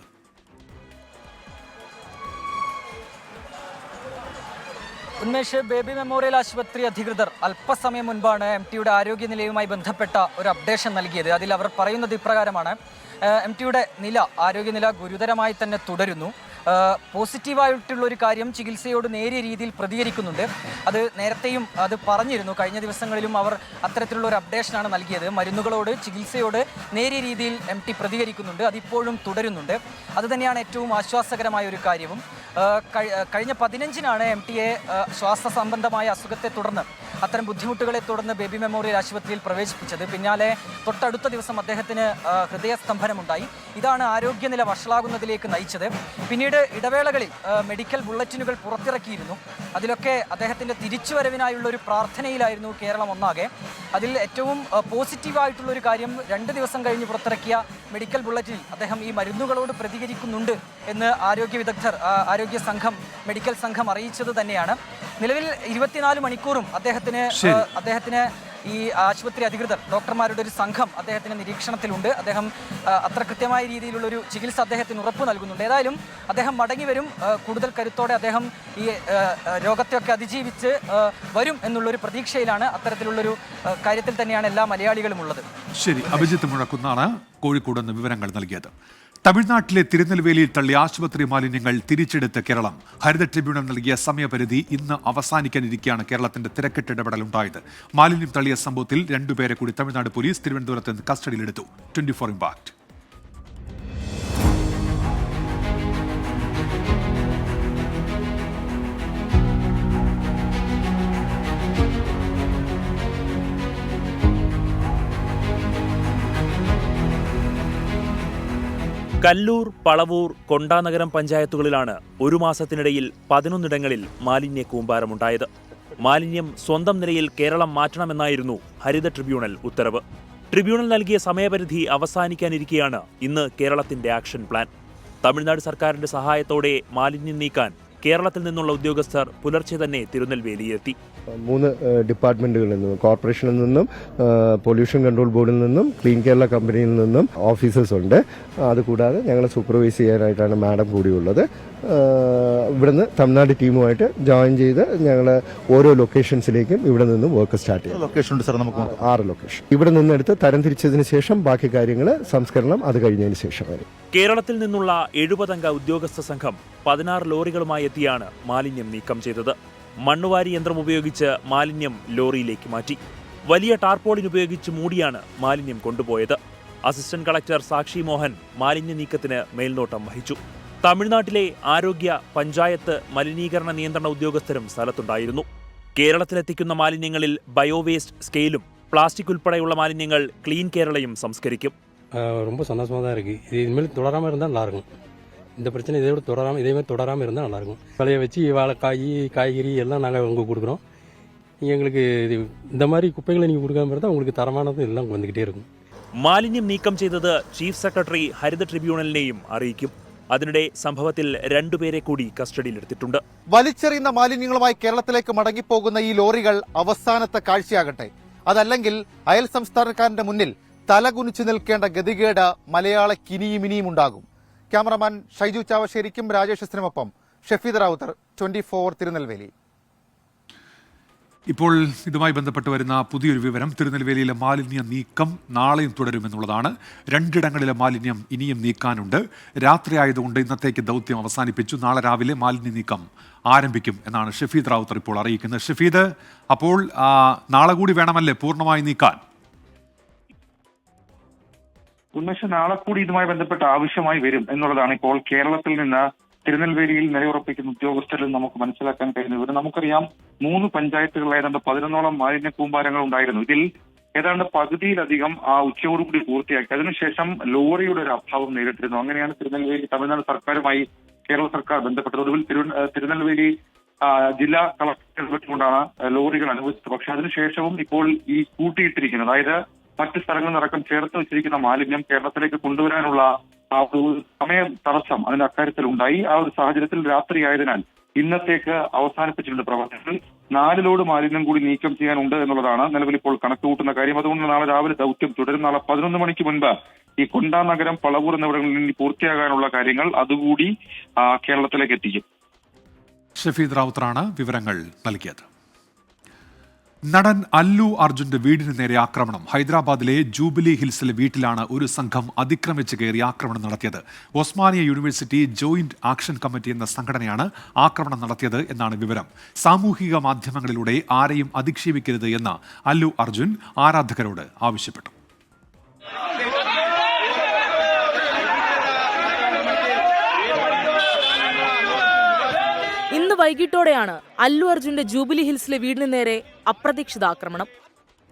S16: ഉന്മേഷ്, ബേബി മെമ്മോറിയൽ ആശുപത്രി അധികൃതർ അല്പസമയം മുൻപാണ് MTയുടെ ആരോഗ്യനിലയുമായി ബന്ധപ്പെട്ട ഒരു അപ്ഡേഷൻ നൽകിയത്. അതിൽ അവർ പറയുന്നത് ഇപ്രകാരമാണ്: MTയുടെ ആരോഗ്യനില ഗുരുതരമായി തന്നെ തുടരുന്നു. പോസിറ്റീവായിട്ടുള്ളൊരു കാര്യം, ചികിത്സയോട് നേരിയ രീതിയിൽ പ്രതികരിക്കുന്നുണ്ട്. അത് നേരത്തെയും അത് പറഞ്ഞിരുന്നു. കഴിഞ്ഞ ദിവസങ്ങളിലും അവർ അത്തരത്തിലുള്ള ഒരു അപ്ഡേഷനാണ് നൽകിയത്. മരുന്നുകളോട്, ചികിത്സയോട് നേരിയ രീതിയിൽ MT പ്രതികരിക്കുന്നുണ്ട്. അതിപ്പോഴും തുടരുന്നുണ്ട്. അതുതന്നെയാണ് ഏറ്റവും ആശ്വാസകരമായ ഒരു കാര്യവും. കഴിഞ്ഞ 15-നാണ് MTയെ ശ്വാസ സംബന്ധമായ അസുഖത്തെ തുടർന്ന്, അത്തരം ബുദ്ധിമുട്ടുകളെ തുടർന്ന് ബേബി മെമ്മോറിയൽ ആശുപത്രിയിൽ പ്രവേശിപ്പിച്ചത്. പിന്നാലെ തൊട്ടടുത്ത ദിവസം അദ്ദേഹത്തിന് ഹൃദയസ്തംഭനമുണ്ടായി. ഇതാണ് ആരോഗ്യനില വഷളാകുന്നതിലേക്ക് നയിച്ചത്. പിന്നീട് ഇടവേളകളിൽ മെഡിക്കൽ ബുള്ളറ്റിനുകൾ പുറത്തിറക്കിയിരുന്നു. അതിലൊക്കെ അദ്ദേഹത്തിൻ്റെ തിരിച്ചുവരവിനായുള്ള ഒരു പ്രാർത്ഥനയിലായിരുന്നു കേരളം ഒന്നാകെ. അതിൽ ഏറ്റവും പോസിറ്റീവായിട്ടുള്ളൊരു കാര്യം, 2 ദിവസം കഴിഞ്ഞ് പുറത്തിറക്കിയ മെഡിക്കൽ ബുള്ളറ്റിനിൽ അദ്ദേഹം ഈ മരുന്നുകളോട് പ്രതികരിക്കുന്നുണ്ട് എന്ന് ആരോഗ്യ വിദഗ്ധർ, ആരോഗ്യ സംഘം, മെഡിക്കൽ സംഘം അറിയിച്ചത് തന്നെയാണ്. നിലവിൽ 24 മണിക്കൂറും അദ്ദേഹത്തിന് ഈ ആശുപത്രി അധികൃതർ, ഡോക്ടർമാരുടെ ഒരു സംഘം അദ്ദേഹത്തിന് നിരീക്ഷണത്തിലുണ്ട്. അദ്ദേഹം അത്ര കൃത്യമായ രീതിയിലുള്ളൊരു ചികിത്സ അദ്ദേഹത്തിന് ഉറപ്പ് നൽകുന്നുണ്ട്. ഏതായാലും അദ്ദേഹം മടങ്ങി വരും. കൂടുതൽ കരുത്തോടെ അദ്ദേഹം ഈ രോഗത്തെയൊക്കെ അതിജീവിച്ച് വരും എന്നുള്ളൊരു പ്രതീക്ഷയിലാണ്. അത്തരത്തിലുള്ളൊരു കാര്യത്തിൽ തന്നെയാണ് എല്ലാ മലയാളികളും ഉള്ളത്.
S1: ശരി, അഭിജിത്ത് മുഴക്കുന്നാണ് കോഴിക്കോട് നിന്ന് വിവരങ്ങൾ നൽകിയത്. തമിഴ്നാട്ടിലെ തിരുനെൽവേലിയിൽ തള്ളിയ ആശുപത്രി മാലിന്യങ്ങൾ തിരിച്ചെടുത്ത് കേരളം. ഹരിത ട്രിബ്യൂണൽ നൽകിയ സമയപരിധി ഇന്ന് അവസാനിക്കാനിരിക്കെയാണ് കേരളത്തിന്റെ തിരക്കിട്ട് ഇടപെടലുണ്ടായത്. മാലിന്യം തള്ളിയ സംഭവത്തിൽ 2 പേരെ കൂടി തമിഴ്നാട് പോലീസ് തിരുവനന്തപുരത്ത് നിന്ന് കസ്റ്റഡിയിലെടുത്തു. 24 ഇമ്പാക്ട്.
S17: കല്ലൂർ, പളവൂർ, കൊണ്ടാനഗരം പഞ്ചായത്തുകളിലാണ് ഒരു മാസത്തിനിടയിൽ 11 മാലിന്യ കൂമ്പാരമുണ്ടായത്. മാലിന്യം സ്വന്തം നിലയിൽ കേരളം മാറ്റണമെന്നായിരുന്നു ഹരിത ട്രിബ്യൂണൽ ഉത്തരവ്. ട്രിബ്യൂണൽ നൽകിയ സമയപരിധി അവസാനിക്കാനിരിക്കെയാണ് ഇന്ന് കേരളത്തിന്റെ ആക്ഷൻ പ്ലാൻ. തമിഴ്നാട് സർക്കാരിന്റെ സഹായത്തോടെ മാലിന്യം നീക്കാൻ കേരളത്തിൽ നിന്നുള്ള ഉദ്യോഗസ്ഥർ പുലർച്ചെ തന്നെ തിരുനെൽവേലിയെത്തി.
S18: 3 ഡിപ്പാർട്ട്മെൻറ്റുകളിൽ നിന്നും, കോർപ്പറേഷനിൽ നിന്നും, പൊല്യൂഷൻ കൺട്രോൾ ബോർഡിൽ നിന്നും, ക്ലീൻ കേരള കമ്പനിയിൽ നിന്നും ഓഫീസേഴ്സ് ഉണ്ട്. അതുകൂടാതെ ഞങ്ങളെ സൂപ്പർവൈസ് ചെയ്യാനായിട്ടാണ് മാഡം കൂടിയുള്ളത്. ഇവിടുന്ന് തമിഴ്നാട് ടീമുമായിട്ട് ജോയിൻ ചെയ്ത് ഞങ്ങൾ ഓരോ ലൊക്കേഷൻസിലേക്കും ഇവിടെ നിന്നും വർക്ക് സ്റ്റാർട്ട് ചെയ്യും.
S6: ലൊക്കേഷൻ ഉണ്ട് സാർ, നമുക്ക്
S18: 6 ലൊക്കേഷൻ. ഇവിടെ നിന്നെടുത്ത് തരംതിരിച്ചതിന് ശേഷം ബാക്കി കാര്യങ്ങൾ സംസ്കരണം അത് കഴിഞ്ഞതിന് ശേഷം വരും.
S17: കേരളത്തിൽ നിന്നുള്ള 70 അംഗ ഉദ്യോഗസ്ഥ സംഘം 16 ലോറികളുമായി എത്തിയാണ് മാലിന്യം നീക്കം ചെയ്തത്. മണ്ണുവാരി യന്ത്രം ഉപയോഗിച്ച് മാലിന്യം ലോറിയിലേക്ക് മാറ്റി. വലിയ ടാർപോളിൻ ഉപയോഗിച്ച് മൂടിയാണ് മാലിന്യം കൊണ്ടുപോയത്. അസിസ്റ്റന്റ് കളക്ടർ സാക്ഷി മോഹൻ മാലിന്യ നീക്കത്തിന് മേൽനോട്ടം വഹിച്ചു. തമിഴ്നാട്ടിലെ ആരോഗ്യ, പഞ്ചായത്ത്, മലിനീകരണ നിയന്ത്രണ ഉദ്യോഗസ്ഥരും സ്ഥലത്തുണ്ടായിരുന്നു. കേരളത്തിലെത്തിക്കുന്ന മാലിന്യങ്ങളിൽ ബയോവേസ്റ്റ് സ്കെയിലും പ്ലാസ്റ്റിക് ഉൾപ്പെടെയുള്ള മാലിന്യങ്ങൾ ക്ലീൻ കേരളയും സംസ്കരിക്കും.
S19: ரொம்ப சந்தோஷமாக தான் இருக்குது. இது இனிமேல் தொடராமல் இருந்தால் நல்லாயிருக்கும். இந்த பிரச்சனை இதோட இதேமாதிரி தொடராமல் இருந்தால் நல்லாயிருக்கும். விளைய வச்சு வாழைக்காய், காய்கறி எல்லாம் நாங்கள் உங்களுக்கு கொடுக்குறோம். எங்களுக்கு இது இந்த மாதிரி குப்பைகளை நீங்கள் கொடுக்காம இருந்தால் உங்களுக்கு தரமானது எல்லாம் வந்துக்கிட்டே இருக்கும்.
S17: മാലിന്യം നീക്കം ചെയ്തത് ചീഫ് സെക്രട്ടറി ഹരിത ട്രിബ്യൂണലിനെയും അറിയിക്കും. അതിനിടെ സംഭവത്തിൽ 2 പേരെ കൂടി കസ്റ്റഡിയിലെടുത്തിട്ടുണ്ട്.
S20: വലിച്ചെറിയുന്ന മാലിന്യങ്ങളുമായി കേരളത്തിലേക്ക് മടങ്ങിപ്പോകുന്ന ഈ ലോറികൾ അവസാനത്തെ കാഴ്ചയാകട്ടെ. അതല്ലെങ്കിൽ അയൽ സംസ്ഥാനക്കാരന്റെ മുന്നിൽ തലകുനിച്ചു നിൽക്കേണ്ട ഗതികേട് മലയാളിക്ക് ഇനിയും ഉണ്ടാകും. ക്യാമറമാൻ ഷൈജു ചാവശ്ശേരിക്കും രാജേഷിനുമൊപ്പം ഷഫീദ് റാവുത്തർ, 24 തിരുനെൽവേലി.
S1: ഇപ്പോൾ ഇതുമായി ബന്ധപ്പെട്ട് വരുന്ന പുതിയൊരു വിവരം, തിരുനെൽവേലിയിലെ മാലിന്യ നീക്കം നാളെയും തുടരുമെന്നുള്ളതാണ്. 2 ഇടങ്ങളിലെ മാലിന്യം ഇനിയും നീക്കാനുണ്ട്. രാത്രി ആയതുകൊണ്ട് ഇന്നത്തേക്ക് ദൗത്യം അവസാനിപ്പിച്ചു. നാളെ രാവിലെ മാലിന്യ നീക്കം ആരംഭിക്കും എന്നാണ് ഷഫീദ് റാവുത്തർ ഇപ്പോൾ അറിയിക്കുന്നത്. ഷഫീദ്, അപ്പോൾ നാളെ കൂടി വേണമല്ലേ പൂർണ്ണമായി നീക്കാൻ?
S21: ഉന്മേഷം നാളെ കൂടി ഇതുമായി ബന്ധപ്പെട്ട് ആവശ്യമായി വരും എന്നുള്ളതാണ് ഇപ്പോൾ കേരളത്തിൽ നിന്ന് തിരുനെൽവേലിയിൽ നിലയുറപ്പിക്കുന്ന ഉദ്യോഗസ്ഥരിൽ നമുക്ക് മനസ്സിലാക്കാൻ കഴിയുന്നത്. നമുക്കറിയാം 3 പഞ്ചായത്തുകളിൽ ഏതാണ്ട് 11ഓളം മാലിന്യ കൂമ്പാരങ്ങൾ ഉണ്ടായിരുന്നു. ഇതിൽ ഏതാണ്ട് പകുതിയിലധികം ആ ഉച്ചയോടുകൂടി പൂർത്തിയാക്കി. അതിനുശേഷം ലോറിയുടെ ഒരു അഭാവം നേരിട്ടിരുന്നു. അങ്ങനെയാണ് തിരുനെൽവേലി തമിഴ്നാട് സർക്കാരുമായി കേരള സർക്കാർ ബന്ധപ്പെട്ടത്. ഒടുവിൽ തിരുനെൽവേലി ജില്ലാ കളക്ടർ ഇടപെട്ടുകൊണ്ടാണ് ലോറികൾ അനുവദിച്ചത്. പക്ഷെ അതിനുശേഷവും ഇപ്പോൾ ഈ കൂട്ടിയിട്ടിരിക്കുന്നത്, അതായത് മറ്റ് സ്ഥലങ്ങളിലടക്കം ചേർത്ത് വെച്ചിരിക്കുന്ന മാലിന്യം കേരളത്തിലേക്ക് കൊണ്ടുവരാനുള്ള ആ ഒരു സമയ തടസ്സം അതിന്റെ അക്കാര്യത്തിൽ ഉണ്ടായി. ആ ഒരു സാഹചര്യത്തിൽ രാത്രിയായതിനാൽ ഇന്നത്തേക്ക് അവസാനിപ്പിച്ചിട്ടുണ്ട് പ്രവർത്തനങ്ങൾ. 4 ലോഡ് മാലിന്യം കൂടി നീക്കം ചെയ്യാനുണ്ട് എന്നുള്ളതാണ് നിലവിൽ ഇപ്പോൾ കണക്കുകൂട്ടുന്ന കാര്യം. അതുകൊണ്ട് നാളെ രാവിലെ ദൗത്യം തുടരും. നാളെ 11 മണിക്ക് മുൻപ് ഈ കൊണ്ടാനഗരം, പളവൂർ എന്നിവിടങ്ങളിൽ നിന്ന് പൂർത്തിയാകാനുള്ള കാര്യങ്ങൾ അതുകൂടി കേരളത്തിലേക്ക് എത്തിക്കും.
S1: ഷഫീദ് റാവുത്തറാണ് വിവരങ്ങൾ നൽകിയത്. നടൻ അല്ലു അർജുന്റെ വീടിന് നേരെ ആക്രമണം. ഹൈദരാബാദിലെ ജൂബിലി ഹിൽസിലെ വീട്ടിലാണ് ഒരു സംഘം അതിക്രമിച്ച് കയറി ആക്രമണം നടത്തിയത്. Osmania university joint action committee എന്ന സംഘടനയാണ് ആക്രമണം നടത്തിയത് എന്നാണ് വിവരം. സാമൂഹിക മാധ്യമങ്ങളിലൂടെ ആരെയും അധിക്ഷേപിക്കരുത് എന്ന് അല്ലു അർജുൻ ആരാധകരോട് ആവശ്യപ്പെട്ടു.
S22: ഇന്ന് വൈകിട്ടോടെയാണ് അല്ലു അർജുന്റെ ജൂബിലി ഹിൽസിലെ വീടിന് നേരെ അപ്രതീക്ഷിത ആക്രമണം.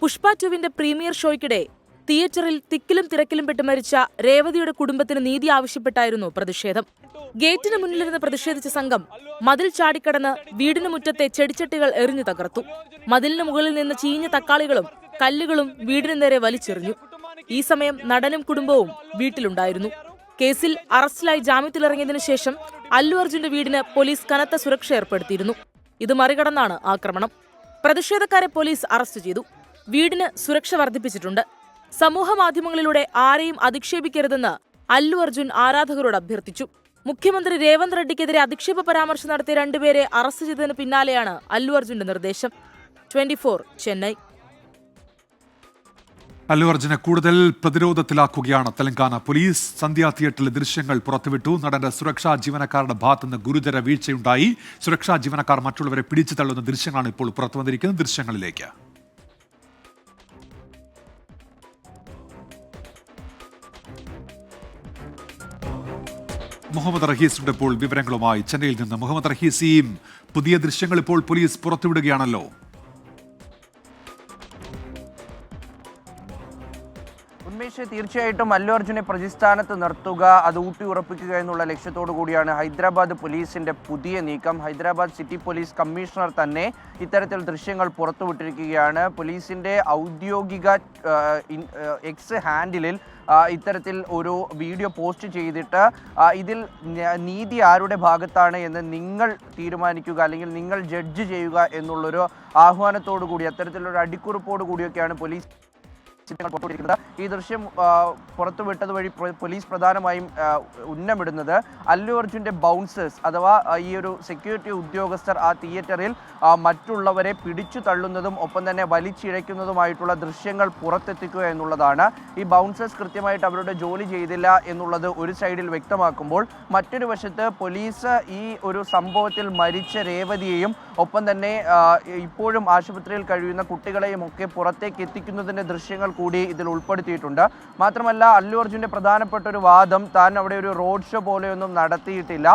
S22: പുഷ്പ 2വിന്റെ പ്രീമിയർ ഷോയ്ക്കിടെ തിയേറ്ററിൽ തിക്കിലും തിരക്കിലും പെട്ട് മരിച്ച രേവതിയുടെ കുടുംബത്തിന് നീതി ആവശ്യപ്പെട്ടായിരുന്നു പ്രതിഷേധം. ഗേറ്റിന് മുന്നിലിരുന്ന് പ്രതിഷേധിച്ച സംഘം മതിൽ ചാടിക്കടന്ന് വീടിന് മുറ്റത്തെ ചെടിച്ചട്ടികൾ എറിഞ്ഞു തകർത്തു. മതിലിന് മുകളിൽ നിന്ന് ചീഞ്ഞ തക്കാളികളും കല്ലുകളും വീടിന് നേരെ വലിച്ചെറിഞ്ഞു. ഈ സമയം നടനും കുടുംബവും വീട്ടിലുണ്ടായിരുന്നു. കേസിൽ അറസ്റ്റിലായി ജാമ്യത്തിലിറങ്ങിയതിനു ശേഷം അല്ലു അർജുന്റെ വീടിന് പോലീസ് കനത്ത സുരക്ഷ ഏർപ്പെടുത്തിയിരുന്നു. ഇത് മറികടന്നാണ് ആക്രമണം. പ്രതിഷേധക്കാരെ പോലീസ് അറസ്റ്റ് ചെയ്തു. വീടിന് സുരക്ഷ വർദ്ധിപ്പിച്ചിട്ടുണ്ട്. സമൂഹ മാധ്യമങ്ങളിലൂടെ ആരെയും അധിക്ഷേപിക്കരുതെന്ന് അല്ലു അർജുൻ ആരാധകരോട് അഭ്യർത്ഥിച്ചു. മുഖ്യമന്ത്രി രേവന്ത് റെഡ്ഡിക്കെതിരെ അധിക്ഷേപ പരാമർശം നടത്തിയ 2 പേരെ അറസ്റ്റ് ചെയ്തതിന് പിന്നാലെയാണ് അല്ലു അർജുന്റെ നിർദ്ദേശം. 24 ചെന്നൈ.
S1: അല്ലു അർജുനെ കൂടുതൽ പ്രതിരോധത്തിലാക്കുകയാണ് തെലങ്കാന പോലീസ്. സന്ധ്യ തിയേറ്ററിലെ ദൃശ്യങ്ങൾ പുറത്തുവിട്ടു. നടന്റെ സുരക്ഷാ ജീവനക്കാരുടെ ഭാഗത്തുനിന്ന് ഗുരുതര വീഴ്ചയുണ്ടായി. സുരക്ഷാ ജീവനക്കാർ മറ്റുള്ളവരെ പിടിച്ചു തള്ളുന്ന ദൃശ്യങ്ങളാണ് ഇപ്പോൾ പുറത്തു വന്നിരിക്കുന്നത്. ദൃശ്യങ്ങളിലേക്ക്. മുഹമ്മദ് റഹീസുണ്ട് ഇപ്പോൾ വിവരങ്ങളുമായി ചെന്നൈയിൽ നിന്ന്. മുഹമ്മദ് റഹീസിയും പുതിയ ദൃശ്യങ്ങൾ ഇപ്പോൾ പോലീസ് പുറത്തുവിടുകയാണല്ലോ.
S23: ഉന്മേഷ്, തീർച്ചയായിട്ടും അല്ലു അർജുനെ പ്രതിസ്ഥാനത്ത് നിർത്തുക, അത് ഊട്ടിയുറപ്പിക്കുക എന്നുള്ള ലക്ഷ്യത്തോടു കൂടിയാണ് ഹൈദരാബാദ് പോലീസിന്റെ പുതിയ നീക്കം. ഹൈദരാബാദ് സിറ്റി പോലീസ് കമ്മീഷണർ തന്നെ ഇത്തരത്തിൽ ദൃശ്യങ്ങൾ പുറത്തുവിട്ടിരിക്കുകയാണ്. പോലീസിന്റെ ഔദ്യോഗിക എക്സ് ഹാൻഡിലിൽ ഇത്തരത്തിൽ ഒരു വീഡിയോ പോസ്റ്റ് ചെയ്തിട്ട് ഇതിൽ നീതി ആരുടെ ഭാഗത്താണ് എന്ന് നിങ്ങൾ തീരുമാനിക്കുക, അല്ലെങ്കിൽ നിങ്ങൾ ജഡ്ജ് ചെയ്യുക എന്നുള്ളൊരു ആഹ്വാനത്തോടു കൂടി, അത്തരത്തിലൊരു അടിക്കുറിപ്പോടു കൂടിയൊക്കെയാണ് പോലീസ് ഈ ദൃശ്യം പുറത്തുവിട്ടത് വഴി പോലീസ് പ്രധാനമായും ഉന്നമിടുന്നത് അല്ലു അർജുന്റെ ബൗൺസേഴ്സ് അഥവാ ഈ ഒരു സെക്യൂരിറ്റി ഉദ്യോഗസ്ഥർ ആ തിയേറ്ററിൽ മറ്റുള്ളവരെ പിടിച്ചു തള്ളുന്നതും ഒപ്പം തന്നെ വലിച്ചിഴയ്ക്കുന്നതുമായിട്ടുള്ള ദൃശ്യങ്ങൾ പുറത്തെത്തിക്കുക എന്നുള്ളതാണ്. ഈ ബൗൺസേഴ്സ് കൃത്യമായിട്ട് അവരുടെ ജോലി ചെയ്തില്ല എന്നുള്ളത് ഒരു സൈഡിൽ വ്യക്തമാക്കുമ്പോൾ, മറ്റൊരു വശത്ത് പോലീസ് ഈ ഒരു സംഭവത്തിൽ മരിച്ച രേവതിയെയും ഒപ്പം തന്നെ ഇപ്പോഴും ആശുപത്രിയിൽ കഴിയുന്ന കുട്ടികളെയും ഒക്കെ പുറത്തേക്ക് എത്തിക്കുന്നതിൻ്റെ ദൃശ്യങ്ങൾ കൂടി ഇതിൽ ഉൾപ്പെടുത്തിയിട്ടുണ്ട്. മാത്രമല്ല അല്ലു അർജുന്റെ പ്രധാനപ്പെട്ട ഒരു വാദം, താൻ അവിടെ ഒരു റോഡ് ഷോ പോലെയൊന്നും നടത്തിയിട്ടില്ല,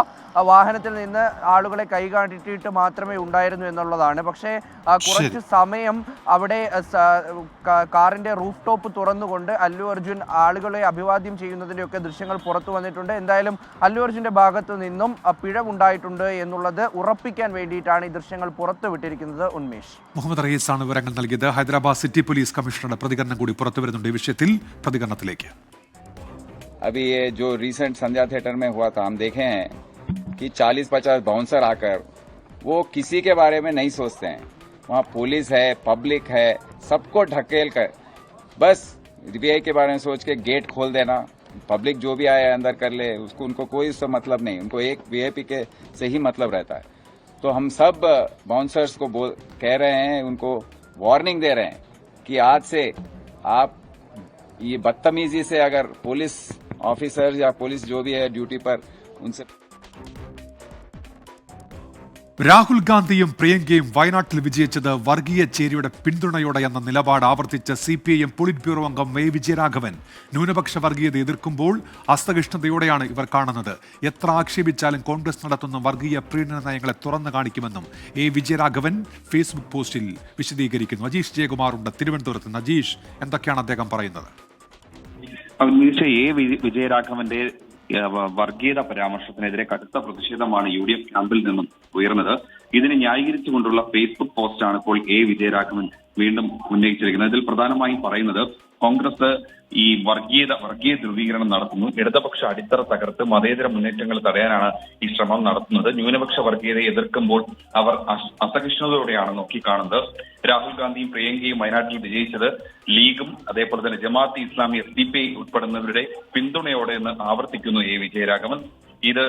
S23: വാഹനത്തിൽ നിന്ന് ആളുകളെ കൈകാട്ടിയിട്ട് മാത്രമേ ഉണ്ടായിരുന്നു എന്നുള്ളതാണ്. പക്ഷേ കുറച്ച് സമയം അവിടെ കാറിന്റെ റൂഫ് ടോപ്പ് തുറന്നുകൊണ്ട് അല്ലു അർജുൻ ആളുകളെ അഭിവാദ്യം ചെയ്യുന്നതിൻ്റെയൊക്കെ ദൃശ്യങ്ങൾ പുറത്തു വന്നിട്ടുണ്ട്. എന്തായാലും അല്ലു അർജുന്റെ ഭാഗത്തു നിന്നും പിഴവുണ്ടായിട്ടുണ്ട് എന്നുള്ളത് ഉറപ്പിക്കാൻ വേണ്ടിയിട്ടാണ് ഈ ദൃശ്യങ്ങൾ പുറത്തുവിട്ടിരിക്കുന്നത്. ഉന്മേഷ്,
S1: മുഹമ്മദ് റയീസാണ് വിവരങ്ങൾ നൽകിയത്. ഹൈദരാബാദ് സിറ്റി പോലീസ് കമ്മീഷണറുടെ പ്രതികരണം കൂടി പുറത്തു വരുന്നുണ്ട് ഈ വിഷയത്തിൽ. പ്രതികരണത്തിലേക്ക്.
S24: अभी ये जो रिसेंट संध्या थिएटर में हुआ था, हम देखे हैं कि 40-50 बाउंसर आकर वो किसी के बारे में नहीं सोचते हैं. वहाँ पुलिस है, पब्लिक है, सबको ढकेल कर बस वीआई के बारे में सोच के गेट खोल देना, पब्लिक जो भी आए अंदर कर ले, उसको उनको कोई उससे मतलब नहीं, उनको एक वीआईपी के से ही मतलब रहता है. तो हम सब बाउंसर्स को कह रहे हैं, उनको वार्निंग दे रहे हैं कि आज से आप ये बदतमीजी से अगर पुलिस ऑफिसर या पुलिस जो भी है ड्यूटी पर, उनसे
S1: രാഹുൽ ഗാന്ധിയും പ്രിയങ്കയും വയനാട്ടിൽ വിജയിച്ചത് വർഗീയ ചേരിയുടെ പിന്തുണയോടെ എന്ന നിലപാട് ആവർത്തിച്ച CPIM പോളിറ്റ് ബ്യൂറോ അംഗം എ വിജയരാഘവൻ ന്യൂനപക്ഷ വർഗീയത എതിർക്കുമ്പോൾ അസ്തകൃഷ്ണതയോടെയാണ് ഇവർ കാണുന്നത്. എത്ര ആക്ഷേപിച്ചാലും കോൺഗ്രസ് നടത്തുന്ന വർഗീയ പ്രീണന നയങ്ങളെ തുറന്നു കാണിക്കുമെന്നും എ വിജയരാഘവൻ ഫേസ്ബുക്ക് പോസ്റ്റിൽ വിശദീകരിക്കുന്നു. അജീഷ് ജയകുമാറുണ്ട് തിരുവനന്തപുരത്ത്. അജീഷ്, എന്തൊക്കെയാണ് അദ്ദേഹം പറയുന്നത്?
S2: എ വിജയരാഘവന്റെ വർഗീയത പരാമർശത്തിനെതിരെ കടുത്ത പ്രതിഷേധമാണ് UDF ക്യാമ്പിൽ നിന്നും ഉയർന്നത്. ഇതിനെ ന്യായീകരിച്ചുകൊണ്ടുള്ള ഫേസ്ബുക്ക് പോസ്റ്റാണ് ഇപ്പോൾ എ വിജയരാഘവൻ വീണ്ടും ഉന്നയിച്ചിരിക്കുന്നത്. ഇതിൽ പ്രധാനമായും പറയുന്നത് കോൺഗ്രസ് ഈ വർഗീയ ധ്രുവീകരണം നടത്തുന്നു, ഇടതുപക്ഷ അടിത്തറ തകർത്ത് മതേതര മുന്നേറ്റങ്ങൾ തടയാനാണ് ഈ ശ്രമം നടത്തുന്നത്. ന്യൂനപക്ഷ വർഗീയതയെ എതിർക്കുമ്പോൾ അവർ അസഹിഷ്ണുതയോടെയാണ് നോക്കിക്കാണുന്നത്. രാഹുൽ ഗാന്ധിയും പ്രിയങ്കയും വയനാട്ടിൽ വിജയിച്ചത് ലീഗും അതേപോലെ തന്നെ ജമാഅത്തെ ഇസ്ലാമി SDPI ഉൾപ്പെടുന്നവരുടെ പിന്തുണയോടെ എന്ന് ആവർത്തിക്കുന്നു എ വിജയരാഘവൻ. ഇത്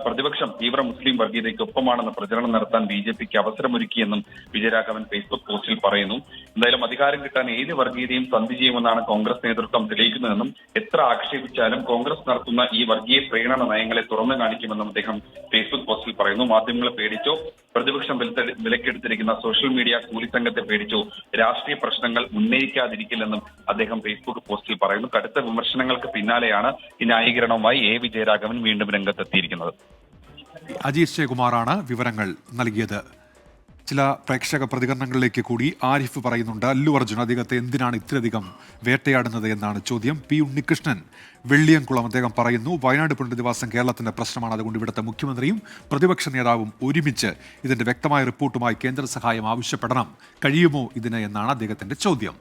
S2: പ്രതിപക്ഷം തീവ്ര മുസ്ലിം വർഗീയതയ്ക്കൊപ്പമാണെന്ന് പ്രചരണം നടത്താൻ BJPക്ക് അവസരമൊരുക്കിയെന്നും വിജയരാഘവൻ ഫേസ്ബുക്ക് പോസ്റ്റിൽ പറയുന്നു. എന്തായാലും അധികാരം കിട്ടാൻ ഏത് വർഗീയതയും സന്ധി ചെയ്യുമെന്നാണ് കോൺഗ്രസ് നേതൃത്വം തെളിയിക്കുന്നതെന്നും എത്ര ആക്ഷേപിച്ചാലും കോൺഗ്രസ് നടത്തുന്ന ഈ വർഗീയ പ്രീണന നയങ്ങളെ തുറന്നു കാണിക്കുമെന്നും അദ്ദേഹം ഫേസ്ബുക്ക് പോസ്റ്റിൽ പറയുന്നു. മാധ്യമങ്ങളെ പേടിച്ചോ, പ്രതിപക്ഷം വിലക്കെടുത്തിരിക്കുന്ന സോഷ്യൽ മീഡിയ കൂലിസംഘത്തെ പേടിച്ചോ രാഷ്ട്രീയ പ്രശ്നങ്ങൾ ഉന്നയിക്കാതിരിക്കില്ലെന്നും അദ്ദേഹം ഫേസ്ബുക്ക് പോസ്റ്റിൽ പറയുന്നു. കടുത്ത വിമർശനങ്ങൾക്ക് പിന്നാലെയാണ് ഈ ന്യായീകരണവുമായി എ വിജയരാഘവൻ വീണ്ടും രംഗത്തെത്തിയിരിക്കുന്നത്.
S1: അജീഷ് ജയകുമാറാണ് വിവരങ്ങൾ നൽകിയത്. ചില പ്രേക്ഷക പ്രതികരണങ്ങളിലേക്ക് കൂടി ആരിഫ് പറയുന്നുണ്ട്. അല്ലു അർജുൻ അദ്ദേഹത്തെ എന്തിനാണ് ഇത്രയധികം വേട്ടയാടുന്നത് എന്നാണ് ചോദ്യം. P ഉണ്ണികൃഷ്ണൻ വെള്ളിയംകുളം അദ്ദേഹം പറയുന്നു, വയനാട് പുനരധിവാസം കേരളത്തിന്റെ പ്രശ്നമാണ്, അതുകൊണ്ട് ഇവിടുത്തെ മുഖ്യമന്ത്രിയും പ്രതിപക്ഷ നേതാവും ഒരുമിച്ച് ഇതിന്റെ വ്യക്തമായ റിപ്പോർട്ടുമായി കേന്ദ്ര സഹായം ആവശ്യപ്പെടണം. കഴിയുമോ ഇതിന് എന്നാണ് അദ്ദേഹത്തിന്റെ ചോദ്യം.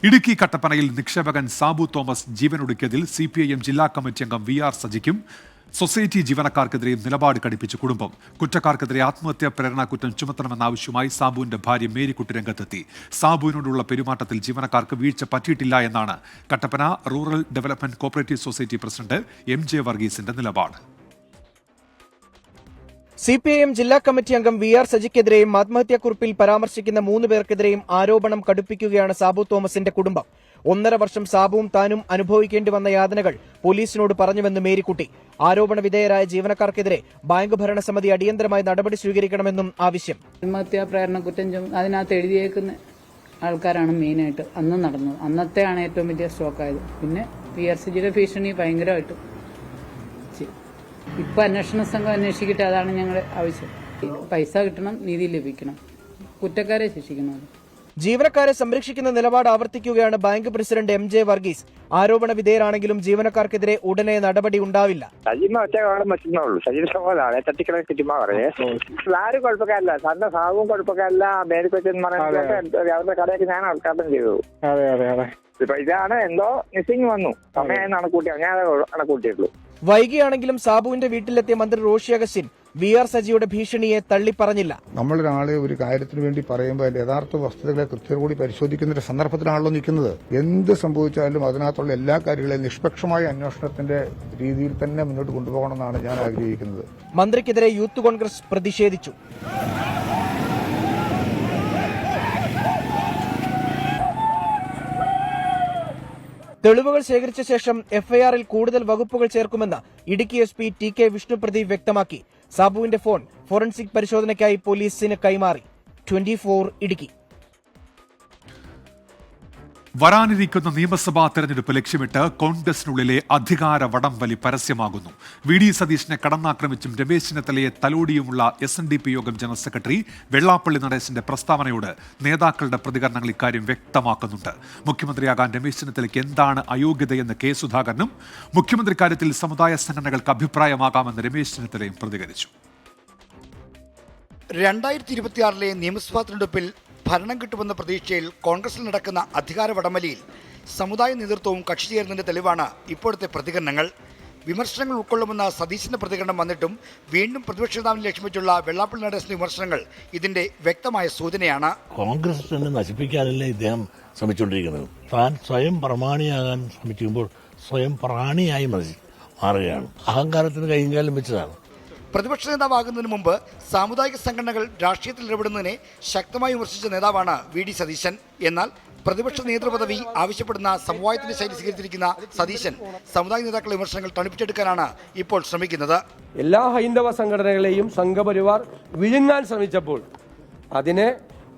S1: ഇടുക്കി കട്ടപ്പനയിൽ നിക്ഷേപകൻ സാബു തോമസ് ജീവനൊടുക്കിയതിൽ CPIM ജില്ലാ കമ്മിറ്റി അംഗം VR സജിക്കും സൊസൈറ്റി ജീവനക്കാർക്കെതിരെയും നിലപാട് കടുപ്പിച്ച് കുടുംബം. കുറ്റക്കാർക്കെതിരെ ആത്മഹത്യാ പ്രേരണ കുറ്റം ചുമത്തണമെന്ന ആവശ്യവുമായി സാബുവിന്റെ ഭാര്യ മേരിക്കുട്ടി രംഗത്തെത്തി. സാബുവിനോടുള്ള പെരുമാറ്റത്തിൽ ജീവനക്കാർക്ക് വീഴ്ച പറ്റിയിട്ടില്ല എന്നാണ് Kattappana rural development cooperative society president MJ വർഗീസിന്റെ നിലപാട്.
S3: CPIM ജില്ലാ കമ്മിറ്റി അംഗം VR സജിക്കെതിരെയും ആത്മഹത്യാക്കുറിപ്പിൽ പരാമർശിക്കുന്ന 3 പേർക്കെതിരെയും ആരോപണം കടുപ്പിക്കുകയാണ് സാബു തോമസിന്റെ കുടുംബം. 1.5 വർഷം സാബുവും താനും അനുഭവിക്കേണ്ടി വന്ന യാതനകൾ പോലീസിനോട് പറഞ്ഞുവെന്ന് മേരിക്കുട്ടി. ആരോപണ വിധേയരായ ജീവനക്കാർക്കെതിരെ ബാങ്ക് ഭരണസമിതി അടിയന്തരമായി നടപടി സ്വീകരിക്കണമെന്നും ആവശ്യം.
S4: ആത്മഹത്യാ പ്രേരണ കുറ്റം അതിനകത്ത് എഴുതിയേക്കുന്ന ആൾക്കാരാണ് മെയിനായിട്ട് അന്ന് നടന്നത്. അന്നത്തെയാണ് ഏറ്റവും വലിയ സ്റ്റോക്കായത്. പിന്നെ VR സജിയുടെ ഭീഷണി ഭയങ്കരമായിട്ട്. ഇപ്പൊ അന്വേഷണ സംഘം അന്വേഷിക്കട്ടെ, അതാണ് ഞങ്ങളുടെ ആവശ്യം. പൈസ കിട്ടണം, നീതി ലഭിക്കണം, കുറ്റക്കാരെ ശിക്ഷിക്കണം.
S3: ജീവനക്കാരെ സംരക്ഷിക്കുന്ന നിലപാട് ആവർത്തിക്കുകയാണ് ബാങ്ക് പ്രസിഡന്റ് MJ വർഗീസ്. ആരോപണ വിധേയരാണെങ്കിലും ജീവനക്കാർക്കെതിരെ ഉടനെ നടപടി ഉണ്ടാവില്ല.
S5: സജീവ ഒറ്റ പറ്റുന്നുള്ളൂ. സജീവ സഹോദരാണ് തട്ടിക്കളെ കിട്ടുമ്പോ പറഞ്ഞേ ആരും കുഴപ്പക്കാരല്ല, സാറിന്റെ സാഹുവും കുഴപ്പക്കാരല്ല. മേരിക്കൊച്ചെന്ന് പറഞ്ഞാൽ അവരുടെ കടയൊക്കെ ഞാൻ ഉദ്ഘാടനം ചെയ്തു. അതെ അതെ അതെ. ഇപ്പൊ ഇതാണ് എന്തോ മിസ്സിംഗ് വന്നു, സമയം കണക്കൂട്ടിയാണ്, ഞാൻ കണക്കൂട്ടിയുള്ളൂ.
S3: വൈകിയാണെങ്കിലും സാബുവിന്റെ വീട്ടിലെത്തിയ മന്ത്രി റോഷി അഗസ്റ്റിൻ VR സജിയുടെ ഭീഷണിയെ തള്ളിപ്പറഞ്ഞില്ല.
S25: നമ്മളൊരാളെ ഒരു കാര്യത്തിന് വേണ്ടി പറയുമ്പോൾ അതിന്റെ യഥാർത്ഥ വസ്തുതകളെ കൃത്യകൂടി പരിശോധിക്കുന്ന ഒരു സന്ദർഭത്തിലാണല്ലോ നിൽക്കുന്നത്. എന്ത് സംഭവിച്ചാലും അതിനകത്തുള്ള എല്ലാ കാര്യങ്ങളെയും നിഷ്പക്ഷമായ അന്വേഷണത്തിന്റെ രീതിയിൽ തന്നെ മുന്നോട്ട് കൊണ്ടുപോകണമെന്നാണ് ഞാൻ ആഗ്രഹിക്കുന്നത്.
S3: മന്ത്രിക്കെതിരെ യൂത്ത് കോൺഗ്രസ് പ്രതിഷേധിച്ചു. തെളിവുകൾ ശേഖരിച്ച ശേഷം FIRൽ കൂടുതൽ വകുപ്പുകൾ ചേർക്കുമെന്ന് ഇടുക്കി SP TK വിഷ്ണുപ്രദീപ് വ്യക്തമാക്കി. സാബുവിന്റെ ഫോൺ ഫോറൻസിക് പരിശോധനയ്ക്കായി പോലീസിന് കൈമാറി. 24 ഇടുക്കി.
S1: വരാനിരിക്കുന്ന നിയമസഭാ തെരഞ്ഞെടുപ്പ് ലക്ഷ്യമിട്ട് കോൺഗ്രസിനുള്ളിലെ അധികാര വടംവലി പരസ്യമാകുന്നു. VD സതീശനെ കടന്നാക്രമിച്ചും രമേശ് ചെന്നിത്തലയെ തലോടിയുമുള്ള SNDP യോഗം ജനറൽ സെക്രട്ടറി വെള്ളാപ്പള്ളി നടേശന്റെ പ്രസ്താവനയോട് നേതാക്കളുടെ പ്രതികരണങ്ങൾ ഇക്കാര്യം വ്യക്തമാക്കുന്നുണ്ട്. മുഖ്യമന്ത്രിയാകാൻ രമേശ് ചെന്നിത്തലയ്ക്ക് എന്താണ് അയോഗ്യതയെന്ന് K സുധാകരനും മുഖ്യമന്ത്രി കാര്യത്തിൽ സമുദായ സംഘടനകൾക്ക് അഭിപ്രായമാകാമെന്ന് രമേശ് ചെന്നിത്തലയും പ്രതികരിച്ചു.
S26: 2026 നിയമസഭാ തെരഞ്ഞെടുപ്പിൽ ഭരണം കിട്ടുമെന്ന പ്രതീക്ഷയിൽ കോൺഗ്രസിൽ നടക്കുന്ന അധികാര വടംവലിയിൽ സമുദായ നേതൃത്വവും കക്ഷി ചേരുന്നതിന്റെ തെളിവാണ് ഇപ്പോഴത്തെ പ്രതികരണങ്ങൾ. വിമർശനങ്ങൾ ഉൾക്കൊള്ളുമെന്ന സതീശന്റെ പ്രതികരണം വന്നിട്ടും വീണ്ടും പ്രതിപക്ഷ നേതാവിനെ ലക്ഷ്യം വെച്ചുള്ള വെള്ളാപ്പള്ളി നടേശന്റെ വിമർശനങ്ങൾ ഇതിന്റെ വ്യക്തമായ സൂചനയാണ്.
S27: കോൺഗ്രസ് തന്നെ നശിപ്പിക്കാനല്ലേ ഇദ്ദേഹം ശ്രമിച്ചുകൊണ്ടിരിക്കുന്നത്. താൻ സ്വയം പ്രമാണിയാകാൻ ശ്രമിക്കുമ്പോൾ സ്വയം പ്രാണിയായി മാറുകയാണ്. അഹങ്കാരത്തിന് കൈകാലം വെച്ചതാണ്.
S26: പ്രതിപക്ഷ നേതാവാകുന്നതിന് മുമ്പ് സാമുദായിക സംഘടനകൾ രാഷ്ട്രീയത്തിൽ ഇടപെടുന്നതിനെ ശക്തമായി വിമർശിച്ച നേതാവാണ് VD സതീശൻ. എന്നാൽ പ്രതിപക്ഷ നേതൃപദവി ആവശ്യപ്പെടുന്ന സമവായത്തിന്റെ ശൈലി സ്വീകരിച്ചിരിക്കുന്ന സതീശൻ സമുദായ നേതാക്കളുടെ വിമർശനങ്ങൾ തണുപ്പിച്ചെടുക്കാനാണ് ഇപ്പോൾ ശ്രമിക്കുന്നത്.
S8: എല്ലാ ഹൈന്ദവ സംഘടനകളെയും സംഘപരിവാർ വിഴുങ്ങാൻ ശ്രമിച്ചപ്പോൾ അതിനെ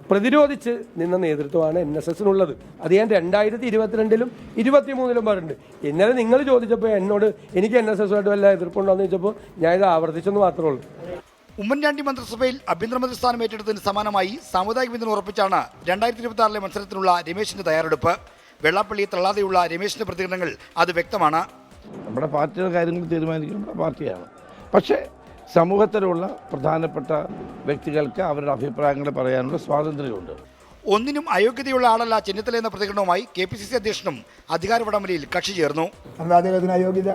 S8: പ്രതിരോധിച്ച് നിന്ന നേതൃത്വമാണ് NSSനുള്ളത്. അത് ഞാൻ 2022-ലും 2023-ലും പറഞ്ഞിട്ടുണ്ട്. ഇന്നലെ നിങ്ങൾ ചോദിച്ചപ്പോൾ എന്നോട് എനിക്ക് NSSുമായിട്ട് വല്ല എതിർപ്പുണ്ടോയെന്ന് ചോദിച്ചപ്പോൾ ഞാൻ ഇത് ആവർത്തിച്ചെന്ന് മാത്രമേ ഉള്ളൂ.
S26: ഉമ്മൻചാണ്ടി മന്ത്രിസഭയിൽ ആഭ്യന്തരമന്ത്രി സ്ഥാനം ഏറ്റെടുത്തതിന് സമാനമായി സാമുദായിക പിന്തുണ ഉറപ്പിച്ചാണ് 2026 മത്സരത്തിനുള്ള രമേശിന്റെ തയ്യാറെടുപ്പ്. വെള്ളാപ്പള്ളിയെ തള്ളാതെയുള്ള രമേശിന്റെ പ്രതികരണങ്ങൾ അത് വ്യക്തമാണ്.
S27: നമ്മുടെ പാർട്ടിയുടെ കാര്യങ്ങൾ തീരുമാനിക്കുന്ന പാർട്ടിയാണ്. പക്ഷേ സമൂഹത്തിലുള്ള പ്രധാനപ്പെട്ട വ്യക്തികൾക്ക് അവരുടെ അഭിപ്രായങ്ങൾ പറയാനുള്ള സ്വാതന്ത്ര്യമുണ്ട്.
S26: ഒന്നിനും അയോഗ്യതയുള്ള ആളല്ല ചെന്നിത്തല എന്ന പ്രതികരണവുമായി KPCC അധ്യക്ഷനും അധികാര വടംവലിയിൽ കക്ഷി ചേർന്നു.
S25: അദ്ദേഹത്തിന് അയോഗ്യത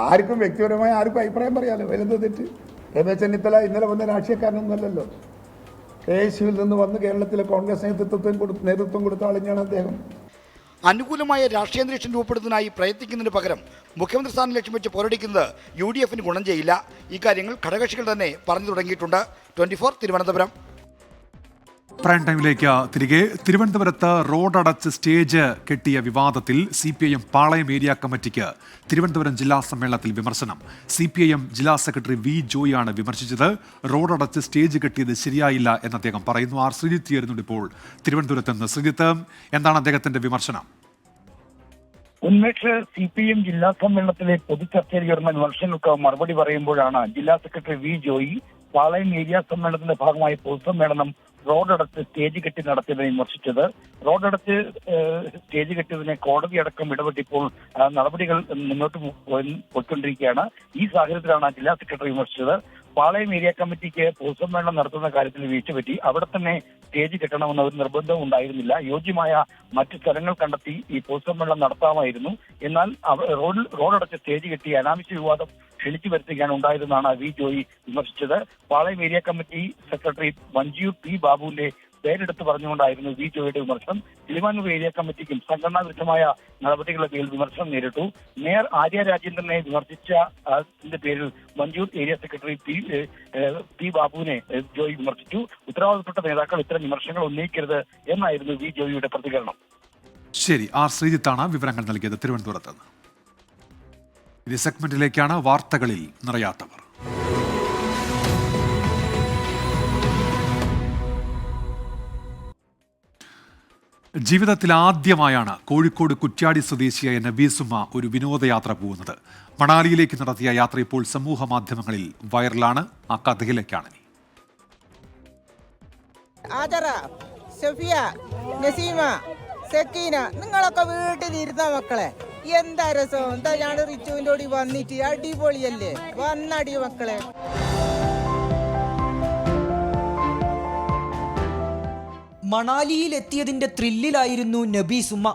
S25: ആർക്കും വ്യക്തിപരമായ ആർക്കും അഭിപ്രായം പറയാലോ. വലുത് തെറ്റ്. രമേശ് ചെന്നിത്തല ഇന്നലെ വന്ന രാഷ്ട്രീയക്കാരനൊന്നുമല്ലല്ലോ. KSUവിൽ നിന്ന് വന്ന് കേരളത്തിലെ കോൺഗ്രസ് നേതൃത്വം കൊടുത്ത ആളിഞ്ഞാണ് അദ്ദേഹം.
S26: അനുകൂലമായ രാഷ്ട്രീയ അന്തരീക്ഷം രൂപപ്പെടുന്നതിനായി പ്രയത്നിക്കുന്നതിന് പകരം മുഖ്യമന്ത്രി സ്ഥാനം ലക്ഷ്യം വെച്ച് പോരടിക്കുന്നത് UDFന് ഗുണം ചെയ്യില്ല. ഇക്കാര്യങ്ങൾ ഘടകകക്ഷികൾ തന്നെ പറഞ്ഞു തുടങ്ങിയിട്ടുണ്ട്. 24 തിരുവനന്തപുരം.
S1: പ്രൈം ടൈമിലേക്ക് തിരികെ. തിരുവനന്തപുരത്ത് റോഡടച്ച് സ്റ്റേജ് കെട്ടിയ വിവാദത്തിൽ CPIM പാളയം ഏരിയ കമ്മിറ്റിക്ക് തിരുവനന്തപുരം ജില്ലാ സമ്മേളനത്തിൽ വിമർശനം. CPIM ജില്ലാ സെക്രട്ടറി V ജോയിയാണ് വിമർശിച്ചത്. റോഡടച്ച് സ്റ്റേജ് കെട്ടിയത് ശരിയായില്ല എന്ന് അദ്ദേഹം പറയുന്നു. ആർ ശ്രീജിത്ത് ചേരുന്നുണ്ട് ഇപ്പോൾ തിരുവനന്തപുരത്ത് നിന്ന്. ശ്രീജിത്ത്, എന്താണ് അദ്ദേഹത്തിന്റെ വിമർശനം?
S9: ഉന്മേഷ്, CPIM ജില്ലാ സമ്മേളനത്തിലെ പൊതുചർച്ചയിൽ ഉയർന്ന വിമർശനങ്ങൾക്ക് മറുപടി പറയുമ്പോഴാണ് ജില്ലാ സെക്രട്ടറി V ജോയി പാളയം ഏരിയ സമ്മേളനത്തിന്റെ ഭാഗമായി പൊതുസമ്മേളനം റോഡടച്ച് സ്റ്റേജ് കെട്ടി നടത്തിയതിനെ വിമർശിച്ചത്. റോഡടച്ച് സ്റ്റേജ് കെട്ടിയതിനെ കോടതി അടക്കം ഇടപെട്ടിപ്പോൾ നടപടികൾ മുന്നോട്ട് പോയിക്കൊണ്ടിരിക്കുകയാണ്. ഈ സാഹചര്യത്തിലാണ് ജില്ലാ സെക്രട്ടറി വിമർശിച്ചത്. പാളയം ഏരിയ കമ്മിറ്റിക്ക് പൊതുസമ്മേളനം നടത്തുന്ന കാര്യത്തിൽ വീഴ്ച പറ്റി. അവിടെ തന്നെ സ്റ്റേജ് കെട്ടണമെന്ന ഒരു നിർബന്ധം ഉണ്ടായിരുന്നില്ല. യോജ്യമായ മറ്റു സ്ഥലങ്ങൾ കണ്ടെത്തി ഈ പൊതുസമ്മേളനം നടത്താമായിരുന്നു. എന്നാൽ റോഡടച്ച് സ്റ്റേജ് കെട്ടി അനാവശ്യ വിവാദം ക്ഷണിച്ചു വരുത്തുകയാണ് ഉണ്ടായതെന്നാണ് V ജോയി വിമർശിച്ചത്. Palayam area committee secretary Manju P ബാബുവിന്റെ പേരെടുത്ത് പറഞ്ഞുകൊണ്ടായിരുന്നു V ജോയിയുടെ വിമർശനം. കിളിമാനൂർ ഏരിയ കമ്മിറ്റിക്കും സംഘടനാ വിരുദ്ധമായ നടപടികളുടെ പേരിൽ വിമർശനം നേരിട്ടു. മേയർ ആര്യ രാജേന്ദ്രനെ വിമർശിച്ച പേരിൽ മഞ്ജൂർ ഏരിയ സെക്രട്ടറി P ബാബുവിനെ ജോയി വിമർശിച്ചു. ഉത്തരവാദിത്തപ്പെട്ട നേതാക്കൾ ഇത്തരം വിമർശനങ്ങൾ ഉന്നയിക്കരുത് എന്നായിരുന്നു V ജോയിയുടെ പ്രതികരണം.
S1: ശരി, ആർ ശ്രീജിത്താണ് വിവരങ്ങൾ നൽകിയത് തിരുവനന്തപുരത്ത് നിന്ന്. ഈ സെഗ്മെന്റിലേക്കാണ് വാർത്തകളിൽ നിറയാത്തവർ. ജീവിതത്തിൽ ആദ്യമായാണ് കോഴിക്കോട് കുറ്റ്യാടി സ്വദേശിയായ നബീസുമ്മ ഒരു വിനോദയാത്ര പോകുന്നത്. മണാലിയിലേക്ക് നടത്തിയ യാത്ര ഇപ്പോൾ സമൂഹ മാധ്യമങ്ങളിൽ വൈറലാണ്. ആ കഥയിലേക്കാണ് ഇനി.
S10: സഫിയ, നസീമ, സക്കീന, നിങ്ങളൊക്കെ വീട്ടിലിരുന്ന മക്കളെ, എന്താ രസം. എന്താ ഞാൻ റിച്ചുവിന്റെ കൂടി വന്നിട്ട് അടിപൊളിയല്ലേ. വന്നടി മക്കളെ.
S11: മണാലിയിൽ എത്തിയതിന്റെ ത്രില്ലിലായിരുന്നു നബീസുമ്മ.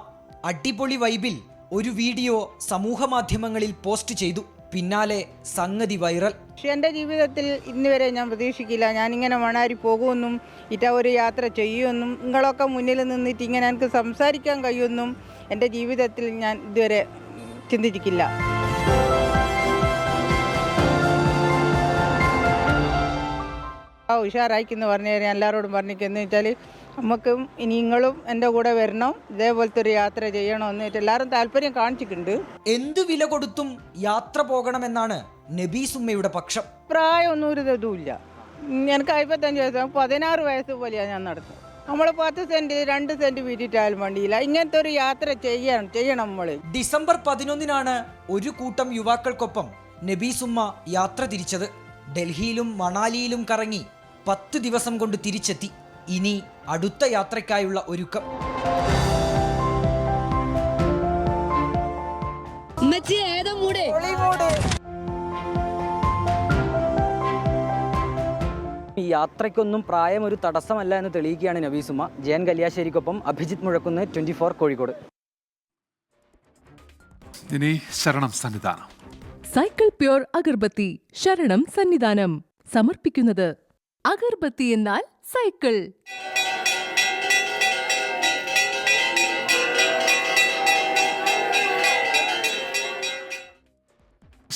S11: അടിപൊളി വൈബിൽ ഒരു വീഡിയോ സമൂഹ മാധ്യമങ്ങളിൽ പോസ്റ്റ് ചെയ്തു. പിന്നാലെ സംഗതി വൈറൽ.
S10: പക്ഷെ എൻ്റെ ജീവിതത്തിൽ ഇന്ന് വരെ ഞാൻ പ്രതീക്ഷിക്കില്ല ഞാനിങ്ങനെ മണാലി പോകുമെന്നും ഒരു യാത്ര ചെയ്യുമെന്നും നിങ്ങളൊക്കെ മുന്നിൽ നിന്നിട്ട് ഇങ്ങനെ എനിക്ക് സംസാരിക്കാൻ കഴിയുമെന്നും എൻ്റെ ജീവിതത്തിൽ ഞാൻ ഇതുവരെ ചിന്തിച്ചിട്ടില്ല. ഉഷാറായിക്കെന്ന് പറഞ്ഞു ഞാൻ എല്ലാവരോടും പറഞ്ഞിരിക്കുന്നു വെച്ചാൽ നമുക്കും ഇനി നിങ്ങളും എൻ്റെ കൂടെ വരണം, ഇതേപോലത്തെ ഒരു യാത്ര ചെയ്യണമെന്ന് എല്ലാവരും താല്പര്യം കാണിച്ചിട്ടുണ്ട്.
S11: എന്തു വില കൊടുത്തും യാത്ര പോകണമെന്നാണ് നബീസുമ്മയുടെ പക്ഷം.
S10: പ്രായമൊന്നും ഒരു ഇതുമില്ല. എനിക്ക് 55 വയസ്സ്, 16 വയസ്സ് പോലെയാണ് ഞാൻ നടത്തുന്നത്. നമ്മൾ 10 സെന്റ് 2 സെന്റ് വീട്ടിട്ടാലും വേണ്ടിയില്ല, ഇങ്ങനത്തെ ഒരു യാത്ര ചെയ്യണം നമ്മൾ.
S11: ഡിസംബർ 11-നാണ് ഒരു കൂട്ടം യുവാക്കൾക്കൊപ്പം നബീസുമ്മ യാത്ര തിരിച്ചത്. ഡൽഹിയിലും മണാലിയിലും കറങ്ങി 10 ദിവസം കൊണ്ട് തിരിച്ചെത്തി. ഇനി അടുത്ത യാത്രയ്ക്കായുള്ള ഒരുക്കം.
S16: ഈ യാത്രയ്ക്കൊന്നും പ്രായം ഒരു തടസ്സമല്ല എന്ന് തെളിയിക്കുകയാണ് നബീസുമ്മ. ജയൻ കല്യാശ്ശേരിക്കൊപ്പം അഭിജിത്ത് മുഴക്കുന്ന്, 24 കോഴിക്കോട്.
S1: ഇനി ശരണം സന്നിധാനം.
S12: സൈക്കിൾ പ്യൂർ അഗർബത്തി ശരണം സന്നിധാനം സമർപ്പിക്കുന്നത് അഗർബത്തി എന്നാൽ സൈക്കിൾ.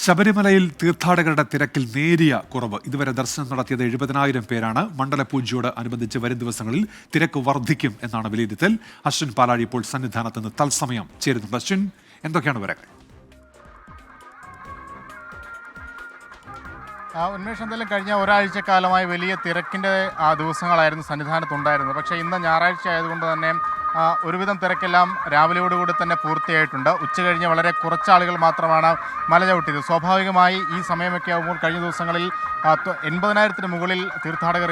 S1: ശബരിമലയിൽ തീർത്ഥാടകരുടെ തിരക്കിൽ നേരിയ കുറവ്. ഇതുവരെ ദർശനം നടത്തിയത് 70,000 പേരാണ്. മണ്ഡലപൂജയോട് അനുബന്ധിച്ച് വരും ദിവസങ്ങളിൽ തിരക്ക് വർദ്ധിക്കും എന്നാണ് വിലയിരുത്തൽ. അശ്വിൻ പാലാഴി ഇപ്പോൾ സന്നിധാനത്ത് നിന്ന് തത്സമയം ചേരുന്നുണ്ട്. അശ്വിൻ, എന്തൊക്കെയാണ് വിവരങ്ങൾ?
S6: ഉന്മേഷം, എന്തായാലും കഴിഞ്ഞ ഒരാഴ്ചക്കാലമായി വലിയ തിരക്കിൻ്റെ ദിവസങ്ങളായിരുന്നു സന്നിധാനത്തുണ്ടായിരുന്നത്. പക്ഷേ ഇന്ന് ഞായറാഴ്ച ആയതുകൊണ്ട് തന്നെ ഒരുവിധം തിരക്കെല്ലാം രാവിലെയോടുകൂടി തന്നെ പൂർത്തിയായിട്ടുണ്ട്. ഉച്ച കഴിഞ്ഞ് വളരെ കുറച്ചാളുകൾ മാത്രമാണ് മല ചവിട്ടിയത്. സ്വാഭാവികമായി ഈ സമയമൊക്കെ ആകുമ്പോൾ കഴിഞ്ഞ ദിവസങ്ങളിൽ 80,000-ന് മുകളിൽ തീർത്ഥാടകർ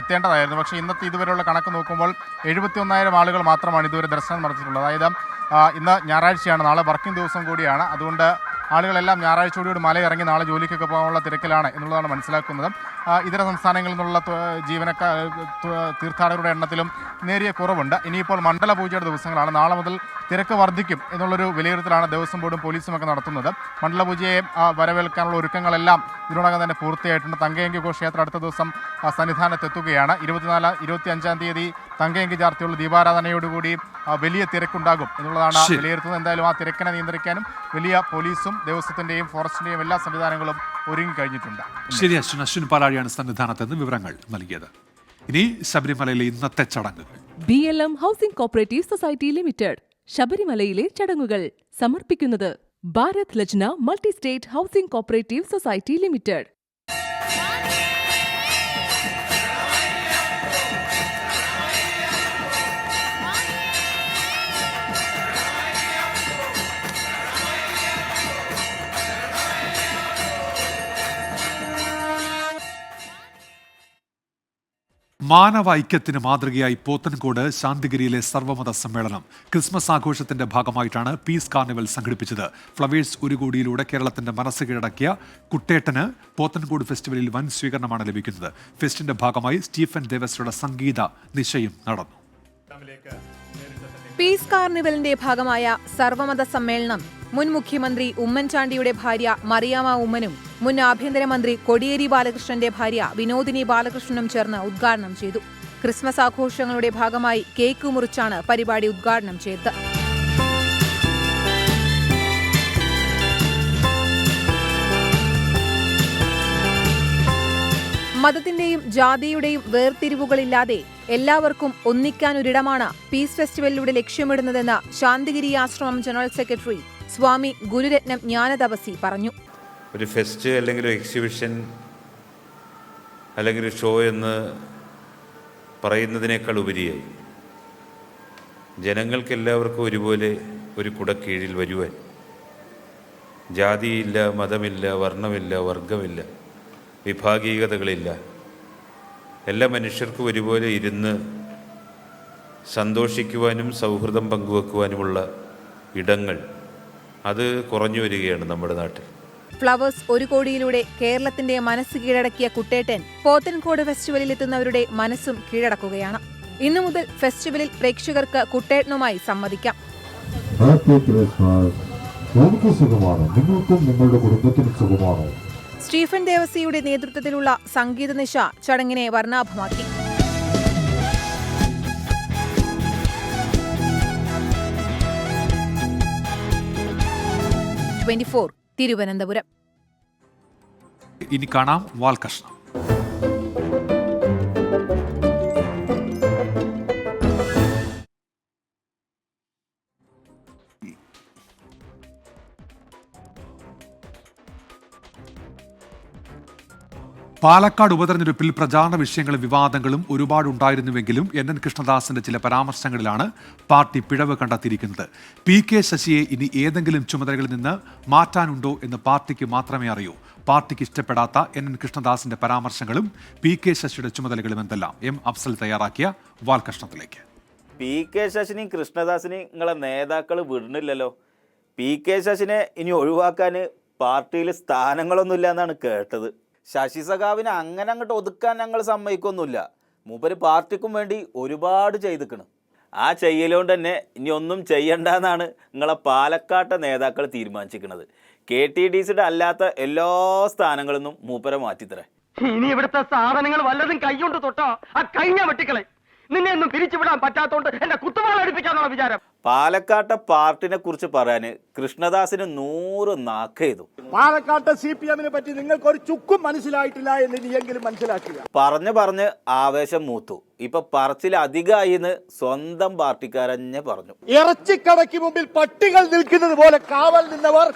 S6: എത്തേണ്ടതായിരുന്നു. പക്ഷേ ഇന്നത്തെ ഇതുവരെയുള്ള കണക്ക് നോക്കുമ്പോൾ 71,000 ആളുകൾ മാത്രമാണ് ഇതുവരെ ദർശനം നടത്തിയിട്ടുള്ളത്. അതായത് ഇന്ന് ഞായറാഴ്ചയാണ്, നാളെ വർക്കിംഗ് ദിവസം കൂടിയാണ്. അതുകൊണ്ട് ആളുകളെല്ലാം ഞായറാഴ്ചയോടുകൂടി മലയിറങ്ങി നാളെ ജോലിക്കൊക്കെ പോകാനുള്ള തിരക്കിലാണ് എന്നുള്ളതാണ് മനസ്സിലാക്കുന്നത്. ഇതര സംസ്ഥാനങ്ങളിൽ നിന്നുള്ള തീർത്ഥാടകരുടെ എണ്ണത്തിലും നേരിയ കുറവുണ്ട്. ഇനിയിപ്പോൾ മണ്ഡലപൂജയുടെ ദിവസങ്ങളാണ്. നാളെ മുതൽ തിരക്ക് വർദ്ധിക്കും എന്നുള്ളൊരു വിലയിരുത്തലാണ് ദേവസ്വം ബോർഡും പോലീസുമൊക്കെ നടത്തുന്നത്. മണ്ഡലപൂജയെ വരവേൽക്കാനുള്ള ഒരുക്കങ്ങളെല്ലാം ഇതിനോടകം തന്നെ പൂർത്തിയായിട്ടുണ്ട്. തങ്കയങ്കി ഘോഷയാത്ര അടുത്ത ദിവസം സന്നിധാനത്തെത്തുകയാണ്. 25-ാം തീയതി തങ്കയങ്കി ചാർത്തിയുള്ള ദീപാരാധനയോടുകൂടി വലിയ തിരക്കുണ്ടാകും എന്നുള്ളതാണ് വിലയിരുത്തുന്നത്. എന്തായാലും ആ തിരക്കിനെ നിയന്ത്രിക്കാനും വലിയ പോലീസും ദേവസ്വത്തിന്റെയും ഫോറസ്റ്റിന്റെയും എല്ലാ സംവിധാനങ്ങളും ഒരുങ്ങിക്കഴിഞ്ഞിട്ടുണ്ട്.
S1: ശരി, അശ്വിൻ പാലാഴിയാണ് സന്നിധാനത്ത് നിന്ന് വിവരങ്ങൾ നൽകിയത്. ഇനി ശബരിമലയിലെ ഇന്നത്തെ ചടങ്ങുകൾ.
S12: BLM housing cooperative society limited ശബരിമലയിലെ ചടങ്ങുകൾ സമർപ്പിക്കുന്നത് Bharat Lajna multi state housing cooperative society limited.
S1: മാനവ ഐക്യത്തിന് മാതൃകയായി പോത്തൻകോട് ശാന്തിഗിരിയിലെ സർവ്വമത സമ്മേളനം ക്രിസ്മസ് ആഘോഷത്തിന്റെ ഭാഗമായിട്ടാണ് പീസ് കാർണിവൽ സംഘടിപ്പിച്ചത്. ഫ്ലവേഴ്സ് ഒരു കോടിയിലൂടെ കേരളത്തിന്റെ മനസ്സ് കീഴടക്കിയ കുട്ടേട്ടന് പോത്തൻകോട് ഫെസ്റ്റിവലിൽ വൻ സ്വീകരണമാണ് ലഭിക്കുന്നത്. ഫെസ്റ്റിന്റെ ഭാഗമായി സ്റ്റീഫൻ ദേവസ്വയുടെ സംഗീത നിശയും നടന്നു.
S7: പീസ് കാർണിവലിന്റെ ഭാഗമായ സർവ്വമത സമ്മേളനം മുൻ മുഖ്യമന്ത്രി ഉമ്മൻചാണ്ടിയുടെ ഭാര്യ മറിയാമ്മ ഉമ്മനും മുൻ ആഭ്യന്തരമന്ത്രി കോടിയേരി ബാലകൃഷ്ണന്റെ ഭാര്യ വിനോദിനി ബാലകൃഷ്ണനും ചേർന്ന് ഉദ്ഘാടനം ചെയ്തു. ക്രിസ്മസ് ആഘോഷങ്ങളുടെ ഭാഗമായി കേക്ക് മുറിച്ചാണ് പരിപാടി ഉദ്ഘാടനം ചെയ്തത്. മതത്തിന്റെയും ജാതിയുടെയും വേർതിരിവുകളില്ലാതെ എല്ലാവർക്കും ഒന്നിക്കാനൊരിടമാണ് പീസ് ഫെസ്റ്റിവലിലൂടെ ലക്ഷ്യമിടുന്നതെന്ന് ശാന്തിഗിരി ആശ്രമം ജനറൽ സെക്രട്ടറി സ്വാമി ഗുരുരത്നം ജ്ഞാനതപസി പറഞ്ഞു.
S13: ഒരു ഫെസ്റ്റ് അല്ലെങ്കിൽ ഒരു എക്സിബിഷൻ അല്ലെങ്കിൽ ഒരു ഷോ എന്ന് പറയുന്നതിനേക്കാൾ ഉപരിയായി ജനങ്ങൾക്കെല്ലാവർക്കും ഒരുപോലെ ഒരു കുടക്കീഴിൽ വരുവാൻ ജാതിയില്ല, മതമില്ല, വർണ്ണമില്ല, വർഗമില്ല, വിഭാഗീയതകളില്ല, എല്ലാ മനുഷ്യർക്കും ഒരുപോലെ ഇരുന്ന് സന്തോഷിക്കുവാനും സൗഹൃദം പങ്കുവെക്കുവാനുമുള്ള ഇടങ്ങൾ അത് കുറഞ്ഞു വരികയാണ് നമ്മുടെ നാട്ടിൽ.
S7: ഫ്ലവേഴ്സ് ഒരു കോടിയിലൂടെ കേരളത്തിന്റെ മനസ്സ് കീഴടക്കിയ കുട്ടേട്ടൻ പോത്തൻകോട് ഫെസ്റ്റിവലിൽ എത്തുന്നവരുടെ മനസ്സും കീഴടക്കുകയാണ്. ഇന്നു മുതൽ ഫെസ്റ്റിവലിൽ പ്രേക്ഷകർക്ക് കുട്ടേട്ടനുമായി സംവദിക്കാം. സ്റ്റീഫൻ ദേവസിയുടെ നേതൃത്വത്തിലുള്ള സംഗീത നിശ ചടങ്ങിനെ വർണ്ണാഭമാക്കി. തിരുവനന്തപുരം.
S1: ഇനി കാണാം വാൽകഷ്ണം. പാലക്കാട് ഉപതെരഞ്ഞെടുപ്പിൽ പ്രചാരണ വിഷയങ്ങളും വിവാദങ്ങളും ഒരുപാടുണ്ടായിരുന്നുവെങ്കിലും NN കൃഷ്ണദാസിന്റെ ചില പരാമർശങ്ങളിലാണ് പാർട്ടി പിഴവ് കണ്ടെത്തിയിരിക്കുന്നത്. PK ശശിയെ ഇനി ഏതെങ്കിലും ചുമതലകളിൽ നിന്ന് മാറ്റാനുണ്ടോ എന്ന് പാർട്ടിക്ക് മാത്രമേ അറിയൂ. പാർട്ടിക്ക് ഇഷ്ടപ്പെടാത്ത NN കൃഷ്ണദാസിന്റെ പരാമർശങ്ങളും PK ശശിയുടെ ചുമതലകളും എന്തെല്ലാം? അഫ്സൽ തയ്യാറാക്കിയ വാൽകഷ്ണത്തിലേക്ക്.
S14: PK ശശിനെയും കൃഷ്ണദാസിനെയും നിങ്ങളെ നേതാക്കൾ വിടുന്നില്ലല്ലോ. PK ശശിനെ ഇനി ഒഴിവാക്കാൻ പാർട്ടിയിൽ സ്ഥാനങ്ങളൊന്നുമില്ല എന്നാണ് കേട്ടത്. ശശി സഖാവിനെ അങ്ങനെ അങ്ങോട്ട് ഒതുക്കാൻ ഞങ്ങൾ സമ്മതിക്കൊന്നുമില്ല. മൂപ്പര് പാർട്ടിക്കും വേണ്ടി ഒരുപാട് ചെയ്തിക്കണം. ആ ചെയ്യലുകൊണ്ട് തന്നെ ഇനി ഒന്നും ചെയ്യണ്ടെന്നാണ് നിങ്ങളെ പാലക്കാട്ടെ നേതാക്കൾ തീരുമാനിച്ചിരിക്കുന്നത്. KTDCയുടെ അല്ലാത്ത എല്ലാ സ്ഥാനങ്ങളിൽ നിന്നും മൂപ്പരെ മാറ്റിത്തരേ.
S15: ഇനി ഇവിടുത്തെ സാധനങ്ങൾ വല്ലതും കൈകൊണ്ട് തൊട്ടോ ആ കഴിഞ്ഞ വെട്ടിക്കളെ. നിന്നെ ഒന്നും പിരിച്ചുവിടാൻ പറ്റാത്തോണ്ട് എന്റെ കുത്തുവാള അടുപ്പിക്കാന്നുള്ള വിചാരം.
S14: പാലക്കാട്ടെ പാർട്ടിനെ കുറിച്ച് പറയാന് കൃഷ്ണദാസിന് 100 നാക്ക് ചെയ്തു.
S17: പാലക്കാട്ടെ CPM-നെ പറ്റി നിങ്ങൾക്ക് ഒരു ചുക്കും മനസ്സിലായിട്ടില്ല എന്ന് നീയെങ്കിലും മനസ്സിലാക്കുക.
S14: പറഞ്ഞ് ആവേശം മൂത്തു. ഇപ്പൊ പറച്ചിൽ അധികമായിന്ന് സ്വന്തം പാർട്ടിക്കാരന്നെ പറഞ്ഞു.
S17: ഇറച്ചിക്കടയ്ക്ക് മുമ്പിൽ പട്ടികൾ നിൽക്കുന്നത് പോലെ കാവൽ നിന്നവർ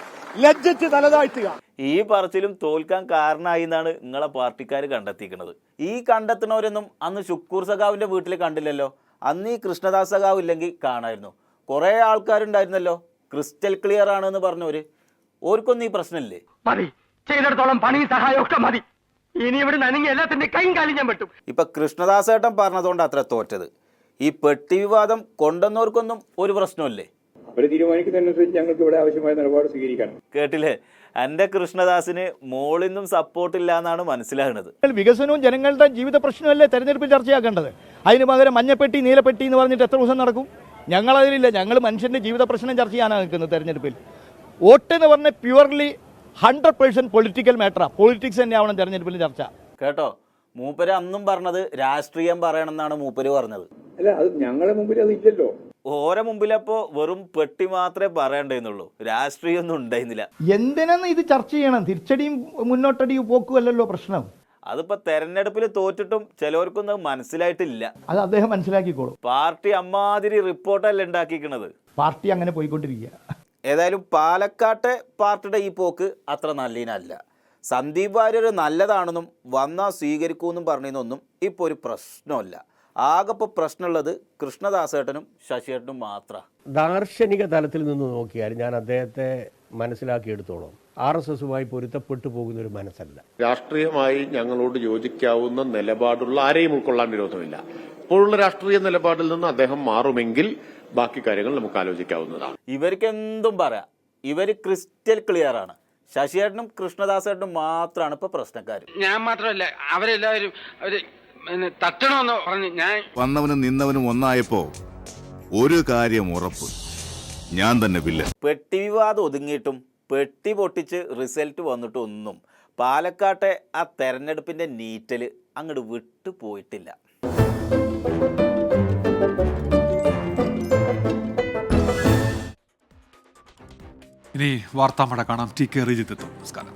S17: ലജ്ജിച്ച് തലതാഴ്ത്തുക.
S14: ഈ പറച്ചിലും തോൽക്കാൻ കാരണമായി എന്നാണ് നിങ്ങളെ പാർട്ടിക്കാർ കണ്ടെത്തിക്കുന്നത്. ഈ കണ്ടെത്തുന്നവരൊന്നും അന്ന് ശുക്കൂർ സഖാവിന്റെ വീട്ടിൽ കണ്ടില്ലല്ലോ. അന്ന് ഈ കൃഷ്ണദാസ് സഖാവ് ഇല്ലെങ്കിൽ കാണായിരുന്നു. കുറെ ആൾക്കാരുണ്ടായിരുന്നല്ലോ ക്രിസ്റ്റൽ ക്ലിയർ ആണെന്ന് പറഞ്ഞവര്. ഓർക്കൊന്നും ഈ പ്രശ്നമില്ലേ?
S15: മതി, ചെയ്തിടത്തോളം പണിയും സഹായം ഒക്കെ മതി. ഇനി ഇവിടെ നനങ്ങി എല്ലാത്തിന്റെ കൈയും കാലും ഞാൻ പറ്റും.
S14: ഇപ്പൊ കൃഷ്ണദാസേട്ടൻ പറഞ്ഞതുകൊണ്ട് അത്ര തോറ്റത്. ഈ പെട്ടി വിവാദം കൊണ്ടുവന്നവർക്കൊന്നും ഒരു പ്രശ്നമില്ലേ?
S18: അവര് തീരുമാനിക്കുന്നതനുസരിച്ച് ഞങ്ങൾക്ക് ഇവിടെ ആവശ്യമായ നിലപാട് സ്വീകരിക്കണം.
S14: കേട്ടില്ലേ? എന്റെ കൃഷ്ണദാസിന് മോളിന്നും സപ്പോർട്ടില്ല എന്നാണ് മനസ്സിലാകുന്നത്.
S17: വികസനവും ജനങ്ങളുടെ ജീവിത പ്രശ്നമല്ലേ തെരഞ്ഞെടുപ്പിൽ ചർച്ചയാക്കേണ്ടത്. അതിന് പകരം മഞ്ഞപ്പെട്ടി നീലപ്പെട്ടി എന്ന് പറഞ്ഞിട്ട് എത്ര ദിവസം നടക്കും? ഞങ്ങളതിലില്ല. ഞങ്ങൾ മനുഷ്യന്റെ ജീവിത പ്രശ്നം ചർച്ച ചെയ്യാനാണ് നിൽക്കുന്നത് തെരഞ്ഞെടുപ്പിൽ. വോട്ട് എന്ന് പറഞ്ഞാൽ പ്യുവർലി 100% പൊളിറ്റിക്കൽ മാറ്ററാ. പൊളിറ്റിക്സ് തന്നെയാവണം തെരഞ്ഞെടുപ്പിൽ ചർച്ച.
S14: കേട്ടോ, മൂപ്പര് അന്നും പറഞ്ഞത് രാഷ്ട്രീയം പറയണമെന്നാണ് മൂപ്പര് പറഞ്ഞത്.
S18: അല്ല, അത് ഞങ്ങളെ മുമ്പിൽ അത് ഇല്ലല്ലോ.
S14: ഓരോ മുമ്പിലപ്പോ വെറും പെട്ടി മാത്രമേ പറയണ്ടേന്നുള്ളൂ, രാഷ്ട്രീയം ഒന്നും ഉണ്ടായിരുന്നില്ല.
S17: എന്തിനാണ് ഇത് ചർച്ച ചെയ്യണം? തിരിച്ചടിയും മുന്നോട്ടടിയും പോക്കുമല്ലല്ലോ പ്രശ്നം.
S14: അതിപ്പോ തെരഞ്ഞെടുപ്പിൽ തോറ്റിട്ടും ചിലവർക്കൊന്നും മനസ്സിലായിട്ടില്ല.
S17: അത് അദ്ദേഹം മനസ്സിലാക്കിക്കോളും.
S14: പാർട്ടി അമ്മാതിരി റിപ്പോർട്ടല്ല ഉണ്ടാക്കിക്കണത്.
S17: പാർട്ടി അങ്ങനെ പോയിക്കൊണ്ടിരിക്കുക.
S14: ഏതായാലും പാലക്കാട്ടെ പാർട്ടിയുടെ ഈ പോക്ക് അത്ര നല്ലതിനല്ല. സന്ദീപ് വാര്യർ നല്ലതാണെന്നും വന്നാൽ സ്വീകരിക്കുമെന്നും പറഞ്ഞതൊന്നും ഇപ്പോൾ ഒരു പ്രശ്നമല്ല. ആകെ ഇപ്പോൾ പ്രശ്നമുള്ളത് കൃഷ്ണദാസേട്ടനും ശശിയേട്ടനും മാത്രമാണ്.
S19: ദാർശനിക തലത്തിൽ നിന്ന് നോക്കിയാൽ ഞാൻ അദ്ദേഹത്തെ മനസ്സിലാക്കിയെടുത്തോളം RSSുമായി പൊരുത്തപ്പെട്ടു പോകുന്ന ഒരു മനസ്സല്ല.
S20: രാഷ്ട്രീയമായി ഞങ്ങളോട് യോജിക്കാവുന്ന നിലപാടുള്ള ആരെയും ഉൾക്കൊള്ളാൻ വിരോധമില്ല. ഇപ്പോഴുള്ള രാഷ്ട്രീയ നിലപാടിൽ നിന്ന് അദ്ദേഹം മാറുമെങ്കിൽ ബാക്കി കാര്യങ്ങൾ നമുക്ക് ആലോചിക്കാവുന്നതാണ്.
S14: ഇവർക്ക് എന്തും പറയാം. ഇവര് ക്രിസ്റ്റൽ ക്ലിയർ ആണ്. ശശിയേട്ടനും കൃഷ്ണദാസേട്ടനും മാത്രമാണ് ഇപ്പൊ പ്രശ്നക്കാർ.
S15: ഞാൻ മാത്രമല്ല, അവരെല്ലാവരും തട്ടണമെന്ന് പറഞ്ഞു. ഞാൻ
S21: വന്നവനും നിന്നവനും ഒന്നായപ്പോ ഒരു കാര്യം ഉറപ്പ്, ഞാൻ തന്നെ വില്ല.
S14: പെട്ടി വിവാദം ഒതുങ്ങിയിട്ടും പെട്ടി പൊട്ടിച്ച് റിസൾട്ട് വന്നിട്ടും ഒന്നും പാലക്കാട്ടെ ആ തെരഞ്ഞെടുപ്പിന്റെ നീറ്റല് അങ്ങോട്ട് വിട്ടു പോയിട്ടില്ല.
S1: ഇനി വാർത്താമഴ കാണാം. TK റിജിത്ത് എത്തും. നമസ്കാരം.